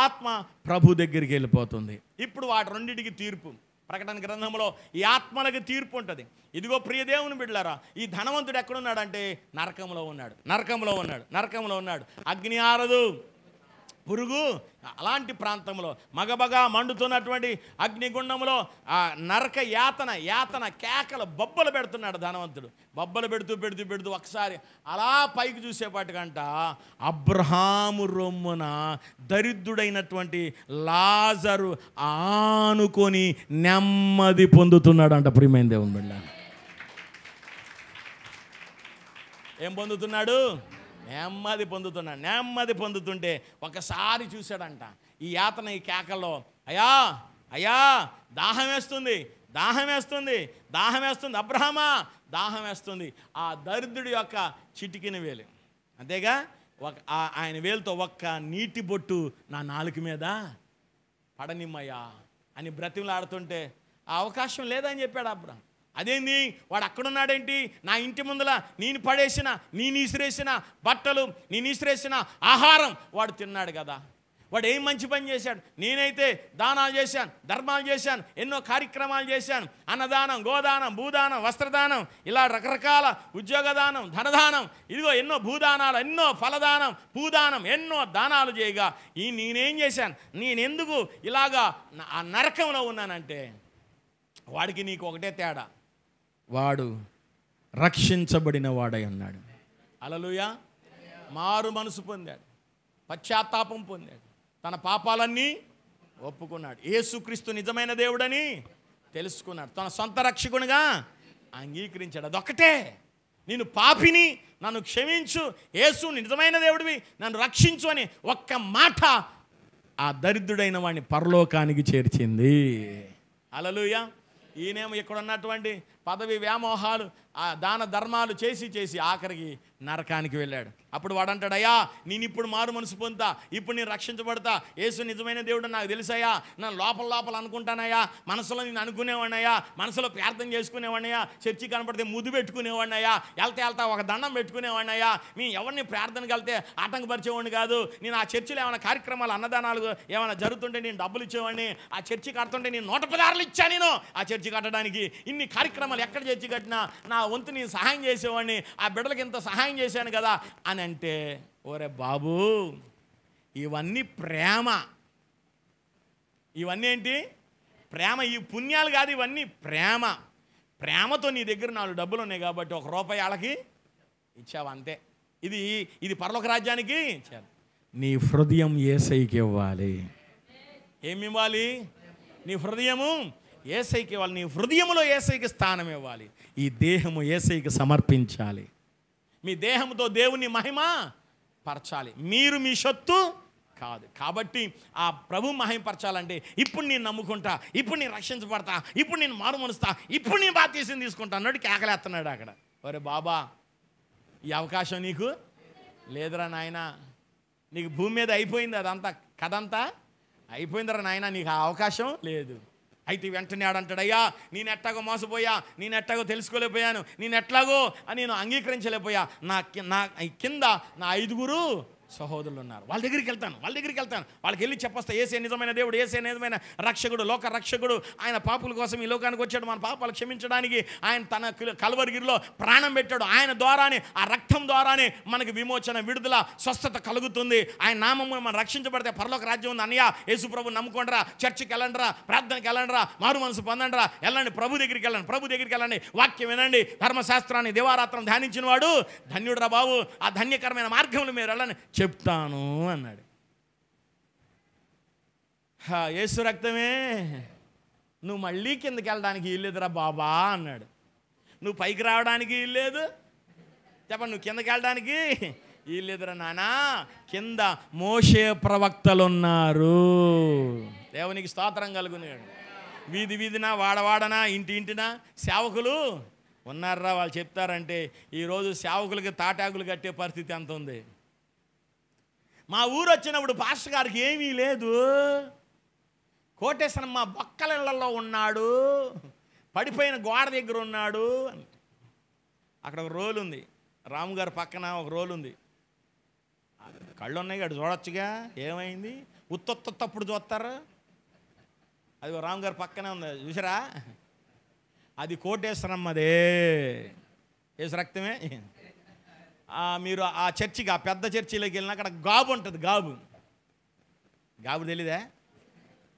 ఆత్మ ప్రభు దగ్గరికి వెళ్ళిపోతుంది. ఇప్పుడు వాటి రెండింటికి తీర్పు. ప్రకటన గ్రంథంలో ఈ ఆత్మలకు తీర్పు ఉంటుంది. ఇదిగో ప్రియ దేవుని బిడ్డలారా, ఈ ధనవంతుడు ఎక్కడున్నాడంటే నరకంలో ఉన్నాడు. అగ్ని ఆరదు, పురుగు అలాంటి ప్రాంతంలో మగబగా మండుతున్నటువంటి అగ్నిగుండంలో ఆ నరక యాతన కేకలు బొబ్బలు పెడుతున్నాడు ధనవంతుడు. బొబ్బలు పెడుతూ ఒకసారి అలా పైకి చూసేపాటికంట అబ్రహాము రొమ్మున దరిద్రుడైనటువంటి లాజరు ఆనుకొని నెమ్మది పొందుతున్నాడంట. ప్రియమైన దేవుని బిడ్డ, ఏం పొందుతున్నాడు? నెమ్మది పొందుతుంటే ఒకసారి చూశాడంట ఈ యాతన, ఈ కేకల్లో, అయ్యా దాహం వేస్తుంది అబ్రహామా, దాహం వేస్తుంది. ఆ దరిద్రుడి యొక్క చిటికిన వేలు, అంతేగా ఆయన వేలుతో ఒక్క నీటి బొట్టు నా నాలుక మీద పడనిమ్మయ్యా అని బ్రతిమలాడుతుంటే ఆ అవకాశం లేదని చెప్పాడు అబ్రహాం. అదేంది, వాడు అక్కడున్నాడేంటి? నా ఇంటి ముందల నేను ఇసిరేసిన బట్టలు, నేను ఇసిరేసిన ఆహారం వాడు తిన్నాడు కదా. వాడు ఏం మంచి పని చేశాడు? నేనైతే దానాలు చేశాను, ధర్మాలు చేశాను, ఎన్నో కార్యక్రమాలు చేశాను. అన్నదానం, గోదానం, భూదానం, వస్త్రదానం, ఇలా రకరకాల ఉద్యోగదానం, ధనదానం, ఇదిగో ఎన్నో భూదానాలు, ఎన్నో ఫలదానం, భూదానం, ఎన్నో దానాలు చేయగా నేనేం చేశాను? నేనెందుకు ఇలాగా ఆ నరకంలో ఉన్నానంటే, వాడికి నీకు ఒకటే తేడా, వాడు రక్షించబడిన వాడై ఉన్నాడు. హల్లెలూయా. మారు మనసు పొందాడు, పశ్చాత్తాపం పొందాడు, తన పాపాలన్నీ ఒప్పుకున్నాడు, యేసుక్రీస్తు నిజమైన దేవుడని తెలుసుకున్నాడు, తన సొంత రక్షకునిగా అంగీకరించాడు. అదొక్కటే, నేను పాపిని, నన్ను క్షమించు, యేసు నిజమైన దేవుడివి, నన్ను రక్షించు అని ఒక్క మాట ఆ దరిద్రుడైన వాడిని పరలోకానికి చేర్చింది. హల్లెలూయా. ఈయనేమో ఇక్కడ ఉన్నటువంటి పదవి వ్యామోహాలు, ఆ దాన ధర్మాలు చేసి ఆఖరికి నరకానికి వెళ్ళాడు. అప్పుడు వాడు అంటాడు, అయ్యా నేను ఇప్పుడు మారు మనసు పొందుతా, ఇప్పుడు నేను రక్షించబడతా, యేసు నిజమైన దేవుడు నాకు తెలుసయ్యా, నన్ను లోపల అనుకుంటానయ్యా, మనసులో నేను అనుకునేవాడినయ్యా, మనసులో ప్రార్థన చేసుకునేవాడినయ్యా, చర్చి కనపడితే ముద్దు పెట్టుకునేవాడినయ్యా, వెళ్తా ఒక దండం పెట్టుకునేవాడినయ్యా, నేను ఎవరిని ప్రార్థనకి వెళ్తే ఆటంకపరిచేవాడిని కాదు, నేను ఆ చర్చిలో ఏమైనా కార్యక్రమాలు, అన్నదానాలు ఏమైనా జరుగుతుంటే నేను డబ్బులు ఇచ్చేవాడిని, ఆ చర్చి కడుతుంటే నేను 116 ఇచ్చాను, నేను ఆ చర్చి కట్టడానికి ఇన్ని కార్యక్రమాలు ఎక్కడ చర్చి కట్టినా నా వంతు నేను సహాయం చేసేవాడిని, ఆ బిడ్డలకి ఇంత సహాయం చేశాను కదా అని అంటే, ఓరే బాబు ఇవన్నీ ప్రేమ, ఇవన్నీ ఏంటి? ప్రేమ. ఈ పుణ్యాలు కాదు, ఇవన్నీ ప్రేమతో నీ దగ్గర 4 డబ్బులు ఉన్నాయి కాబట్టి 1 రూపాయి వాళ్ళకి ఇచ్చావు అంతే. ఇది పరలోక రాజ్యానికి ఇచ్చారు. నీ హృదయం యేసయ్యకి ఇవ్వాలి. ఏమి ఇవ్వాలి? నీ హృదయము యేసయ్యకి ఇవ్వాలి. నీ హృదయములో యేసయ్యకి స్థానం ఇవ్వాలి. ఈ దేహము యేసయ్యకి సమర్పించాలి. మీ దేహంతో దేవుని మహిమ పరచాలి. మీరు మీ సొత్తు కాదు. కాబట్టి ఆ ప్రభు మహిమపరచాలంటే ఇప్పుడు నేను నమ్ముకుంటా, ఇప్పుడు నేను రక్షించబడతా, ఇప్పుడు నేను మారు మనసుతా, ఇప్పుడు నేను బాప్తీసం తీసుకుంటా అన్నాడు. కేకలేస్తున్నాడు అక్కడ. ఒరే బాబా, ఈ అవకాశం నీకు లేదురా నాయన, నీకు భూమి మీద అయిపోయింది, అదంతా కథంతా అయిపోయిందిరా నాయన, నీకు ఆ అవకాశం లేదు. అయితే వెంటనే ఆడంటాడు, అయ్యా నేను ఎట్లాగో మోసపోయా, నేను ఎట్లాగో తెలుసుకోలేకపోయాను, నేను ఎట్లాగో నేను అంగీకరించలేకపోయా, నా కింద నా 5 సహోదరులు ఉన్నారు. వాళ్ళ దగ్గరికి వెళ్తాను, వాళ్ళకి వెళ్ళి చెప్పొస్తా, యేసే నిజమైన దేవుడు, యేసే నిజమైన రక్షకుడు, లోక రక్షకుడు. ఆయన పాపుల కోసం ఈ లోకానికి వచ్చాడు, మన పాపాలు క్షమించడానికి ఆయన తన కల్వరిగిరిలో ప్రాణం పెట్టాడు. ఆయన ద్వారానే, ఆ రక్తం ద్వారానే మనకి విమోచన, విడుదల, స్వస్థత కలుగుతుంది. ఆయన నామమున మనం రక్షించబడితే పరలోక రాజ్యం ఉంది. అన్నయ్య యేసు ప్రభు నమ్ముకోండిరా, చర్చికి వెళ్ళండిరా, ప్రార్థనకి వెళ్ళండిరా, మారు మనసు పొందండిరా, వెళ్ళండి, ప్రభు దగ్గరికి వెళ్ళండి, వాక్యం వినండి, ధర్మశాస్త్రాన్ని దివారాత్రం ధ్యానించిన వాడు ధన్యుడురా బాబు, ఆ ధన్యకరమైన మార్గంలో మీరు వెళ్ళని చెప్తాను అన్నాడు. యేసు రక్తమే, నువ్వు మళ్ళీ కిందకి వెళ్ళడానికి వీల్లేదురా బాబా అన్నాడు. నువ్వు పైకి రావడానికి వీల్లేదు, చెప్పండి, నువ్వు కిందకి వెళ్ళడానికి వీల్లేదురా నానా, కింద మోషే ప్రవక్తలు ఉన్నారు. దేవునికి స్తోత్రం కలుగునేడు. వీధి వీధిన, వాడవాడనా, ఇంటింటినా సేవకులు ఉన్నారా. వాళ్ళు చెప్తారంటే ఈరోజు సేవకులకి తాటాకులు కట్టే పరిస్థితి ఎంత ఉంది. మా ఊరు వచ్చినప్పుడు పాస్టర్ గారికి ఏమీ లేదు, కోటేశ్వరం మా బొక్కల ఇళ్లలో ఉన్నాడు, పడిపోయిన గోడ దగ్గర ఉన్నాడు. అక్కడ ఒక రోలు ఉంది, రాము గారి పక్కన ఒక రోలు ఉంది. కళ్ళు ఉన్నాయి, అటు చూడొచ్చుగా, ఏమైంది, ఉత్తప్పుడు చూస్తారు. అది రాము గారి పక్కనే ఉంది, చూసారా, అది కోటేశ్వరమ్మదే, యేసు రక్తమే. మీరు ఆ చర్చికి, ఆ పెద్ద చర్చిలోకి వెళ్ళినా అక్కడ గాబు ఉంటుంది, గాబు తెలీదా,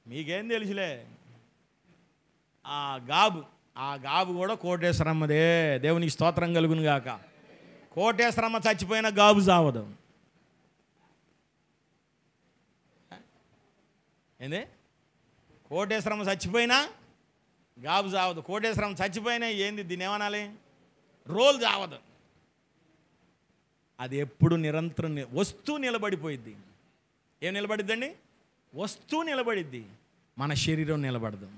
మీకేం తెలుసులే. ఆ గాబు కూడా కోటేశ్వరమ్మదే. దేవునికి స్తోత్రం కలుగును గాక. కోటేశ్వరమ్మ చచ్చిపోయిన గాబు చావదు. ఏంది, కోటేశ్వరమ్మ చచ్చిపోయినా గాబు చావదు. కోటేశ్వరం చచ్చిపోయినా ఏంది, దీన్ని ఏమనాలి, రోల్ చావదు. అది ఎప్పుడు నిరంతరం వస్తూ నిలబడిపోయిద్ది. ఏం నిలబడిద్దండి, వస్తూ నిలబడిద్ది. మన శరీరం నిలబడదు,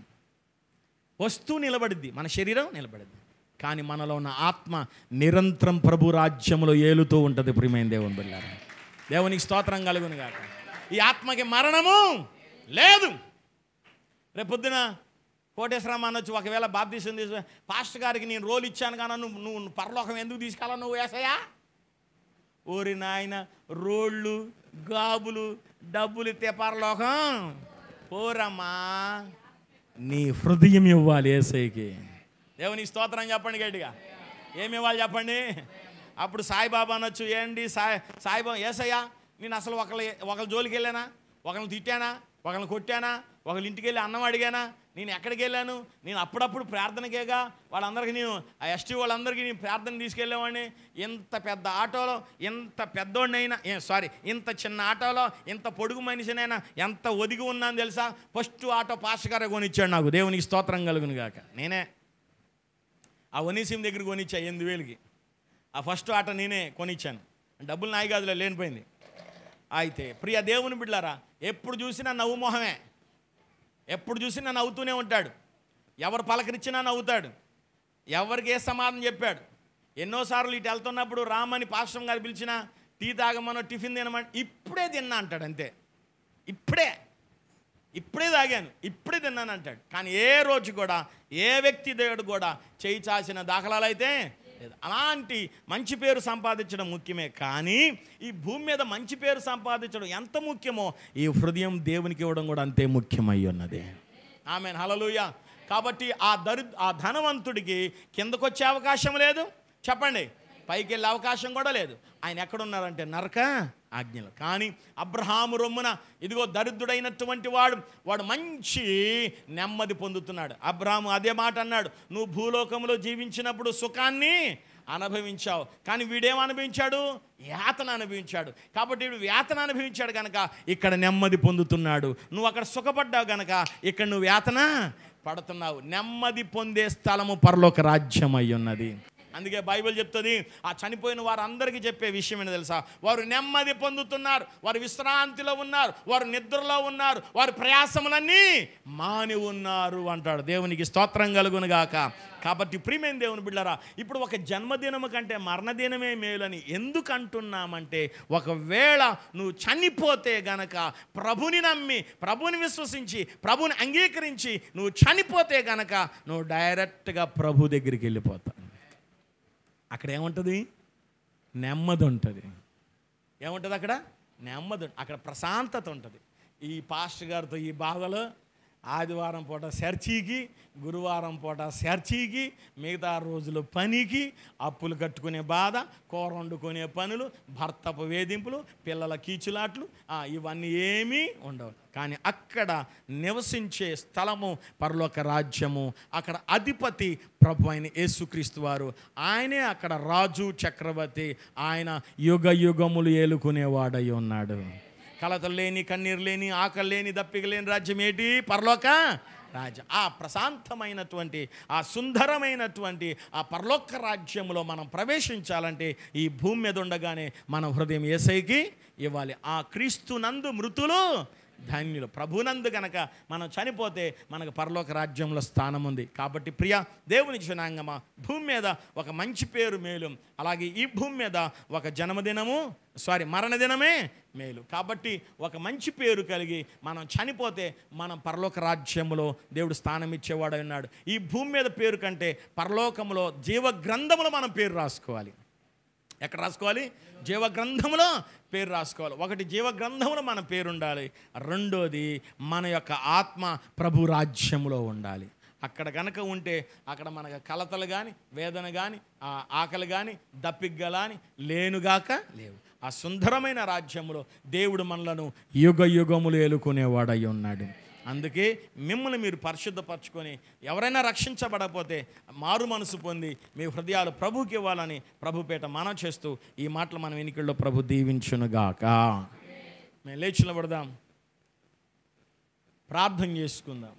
వస్తూ నిలబడిద్ది, మన శరీరం నిలబడిద్ది. కానీ మనలో ఉన్న ఆత్మ నిరంతరం ప్రభు రాజ్యంలో ఏలుతూ ఉంటుంది. ప్రియమైన దేవుని బిడ్డలారా, దేవునికి స్తోత్రం కలుగును గాక. ఈ ఆత్మకి మరణము లేదు. రేపొద్దున కోటేశ్వరమ్మ అనొచ్చు, ఒకవేళ బాప్తీసం తీసు, పాస్టర్ గారికి నేను రోల్ ఇచ్చాను కానీ నువ్వు పరలోకం ఎందుకు తీసుకెళ్ళా నువ్వు యేసయ్యా. ఓరి నాయన, రోళ్ళు, గాబులు, డబ్బులు ఇస్తే పరలోకం పోరమ్మా, నీ హృదయం ఇవ్వాలి యేసయ్యకి. దేవునికి స్తోత్రం చెప్పండి గట్టిగా. ఏమి ఇవ్వాలి చెప్పండి. అప్పుడు సాయిబాబా అనొచ్చు, ఏంటి సాయిబాబా, యేసయ్యా నేను అసలు ఒకళ్ళ జోలికి వెళ్ళానా, ఒకళ్ళని తిట్టానా, ఒకళ్ళని కొట్టానా, ఒకళ్ళ ఇంటికి వెళ్ళి అన్నం అడిగానా, నేను ఎక్కడికి వెళ్ళాను, నేను అప్పుడప్పుడు ప్రార్థనకేగా వాళ్ళందరికీ, నేను ఆ ఎస్టీ వాళ్ళందరికీ నేను ప్రార్థన తీసుకెళ్ళేవాడిని. ఇంత పెద్ద ఆటోలో, ఇంత పెద్దోడినైనా, ఇంత చిన్న ఆటోలో ఇంత పొడుగు మనిషినైనా ఎంత ఒదిగి ఉన్నాను తెలుసా. ఫస్ట్ ఆటో పాస్టర్ గారే కొనిచ్చాడు నాకు. దేవునికి స్తోత్రం కలుగును గాక. నేనే ఆ ఒనీసిం దగ్గర కొనిచ్చా 8,000కి. ఆ ఫస్ట్ ఆటో నేనే కొనిచ్చాను. డబ్బులు నాయి కాదులే, లేనిపోయింది. అయితే ప్రియ దేవుని బిడ్డలారా, ఎప్పుడు చూసినా నవ్వు మొహమే, ఎప్పుడు చూసినా నవ్వుతూనే ఉంటాడు. ఎవరు పలకరించినా నవ్వుతాడు. ఎవరికి ఏ సమాధానం చెప్పాడు. ఎన్నోసార్లు ఇటు వెళ్తున్నప్పుడు రామని పాస్టర్ గారు పిలిచినా, టీ తాగమనో, టిఫిన్ తినమని, ఇప్పుడే తిన్నా అంటాడు. అంతే, ఇప్పుడే తాగాను, ఇప్పుడే తిన్నాను అంటాడు. కానీ ఏ రోజు కూడా, ఏ వ్యక్తి దేవుడు కూడా చేయి చాసిన దాఖలాలు అయితే లేదు. అలాంటి మంచి పేరు సంపాదించడం ముఖ్యమే, కానీ ఈ భూమి మీద మంచి పేరు సంపాదించడం ఎంత ముఖ్యమో ఈ హృదయం దేవునికి ఇవ్వడం కూడా అంతే ముఖ్యమై ఉన్నది. ఆమేన్, హల్లెలూయా. కాబట్టి ఆ ధనవంతుడికి కిందకొచ్చే అవకాశం లేదు, చెప్పండి, పైకి వెళ్ళే అవకాశం కూడా లేదు. ఆయన ఎక్కడున్నారంటే నరక ఆజ్ఞలు. కానీ అబ్రహాము రొమ్మున ఇదిగో దరిద్రుడైనటువంటి వాడు మంచి నెమ్మది పొందుతున్నాడు. అబ్రహాము అదే మాట అన్నాడు, నువ్వు భూలోకంలో జీవించినప్పుడు సుఖాన్ని అనుభవించావు, కానీ వీడేం అనుభవించాడు, యాతన అనుభవించాడు. కాబట్టి వీడు యాతన అనుభవించాడు కనుక ఇక్కడ నెమ్మది పొందుతున్నాడు. నువ్వు అక్కడ సుఖపడ్డావు కనుక ఇక్కడ నువ్వు యాతన పడుతున్నావు. నెమ్మది పొందే స్థలము పరలోక రాజ్యం అయి ఉన్నది. అందుకే బైబిల్ చెప్తుంది, ఆ చనిపోయిన వారందరికీ చెప్పే విషయం ఏంటో తెలుసా, వారు నెమ్మది పొందుతున్నారు, వారు విశ్రాంతిలో ఉన్నారు, వారు నిద్రలో ఉన్నారు, వారి ప్రయాసములన్నీ మాని ఉన్నారు అంటాడు. దేవునికి స్తోత్రం కలుగును గాక. కాబట్టి ప్రియమైన దేవుని బిడ్డలారా, ఇప్పుడు ఒక జన్మదినము కంటే మరణదినమే మేలని ఎందుకు అంటున్నామంటే, ఒకవేళ నువ్వు చనిపోతే గనక, ప్రభుని నమ్మి, ప్రభుని విశ్వసించి, ప్రభుని అంగీకరించి నువ్వు చనిపోతే గనక, నువ్వు డైరెక్ట్గా ప్రభు దగ్గరికి వెళ్ళిపోతావు. అక్కడ ఏముంటుంది, నెమ్మది ఉంటుంది. ఏముంటుంది అక్కడ, నెమ్మది, అక్కడ ప్రశాంతత ఉంటుంది. ఈ పాస్టర్ గారితో ఈ బాధలు ఆదివారం పూట చర్చికి, గురువారం పూట చర్చికి, మిగతా రోజులు పనికి, అప్పులు కట్టుకునే బాధ, కూర వండుకునే పనులు, భర్తపు వేధింపులు, పిల్లల కీచులాట్లు, ఇవన్నీ ఏమీ ఉండవు. కానీ అక్కడ నివసించే స్థలము పరలోక రాజ్యము. అక్కడ అధిపతి ప్రభు అయిన యేసుక్రీస్తు వారు. ఆయనే అక్కడ రాజు, చక్రవర్తి. ఆయన యుగ యుగములు ఏలుకునేవాడై ఉన్నాడు. కలతలు లేని, కన్నీరు లేని, ఆకలి లేని, దప్పిక లేని రాజ్యం ఏంటి? పరలోక రాజ్యం. ఆ ప్రశాంతమైనటువంటి, ఆ సుందరమైనటువంటి ఆ పరలోక రాజ్యంలో మనం ప్రవేశించాలంటే ఈ భూమి మీద ఉండగానే మన హృదయం యేసయ్యకి ఇవ్వాలి. ఆ క్రీస్తునందు మృతులు ధన్యులు. ప్రభునందు గనక మనం చనిపోతే మనకు పరలోక రాజ్యంలో స్థానం ఉంది. కాబట్టి ప్రియ దేవుని జనాంగమా, భూమి మీద ఒక మంచి పేరు మేలు. అలాగే ఈ భూమి మీద ఒక మరణదినమే మేలు. కాబట్టి ఒక మంచి పేరు కలిగి మనం చనిపోతే మనం పరలోక రాజ్యంలో దేవుడు స్థానం ఇచ్చేవాడు ఉన్నాడు. ఈ భూమి మీద పేరు కంటే పరలోకంలో జీవగ్రంథములో మనం పేరు రాసుకోవాలి. ఎక్కడ రాసుకోవాలి? జీవగ్రంథంలో పేరు రాసుకోవాలి. ఒకటి, జీవగ్రంథంలో మన పేరు ఉండాలి. రెండోది, మన యొక్క ఆత్మ ప్రభు రాజ్యంలో ఉండాలి. అక్కడ కనుక ఉంటే అక్కడ మనకు కలతలు కానీ, వేదన కానీ, ఆకలి కానీ, దప్పిక కానీ లేనుగాక లేవు. ఆ సుందరమైన రాజ్యంలో దేవుడు మనలను యుగ యుగములు ఏలుకునేవాడై ఉన్నాడు. అందుకే మిమ్మల్ని మీరు పరిశుద్ధపరచుకొని, ఎవరైనా రక్షించబడకపోతే మారు మనసు పొంది మీ హృదయాలు ప్రభుకి ఇవ్వాలని ప్రభుపేట మనం చేస్తూ ఈ మాటలు మనం వెనుకల్లో ప్రభు దీవించునుగాక. మేము లేచి నిలబడదాం, ప్రార్థన చేసుకుందాం.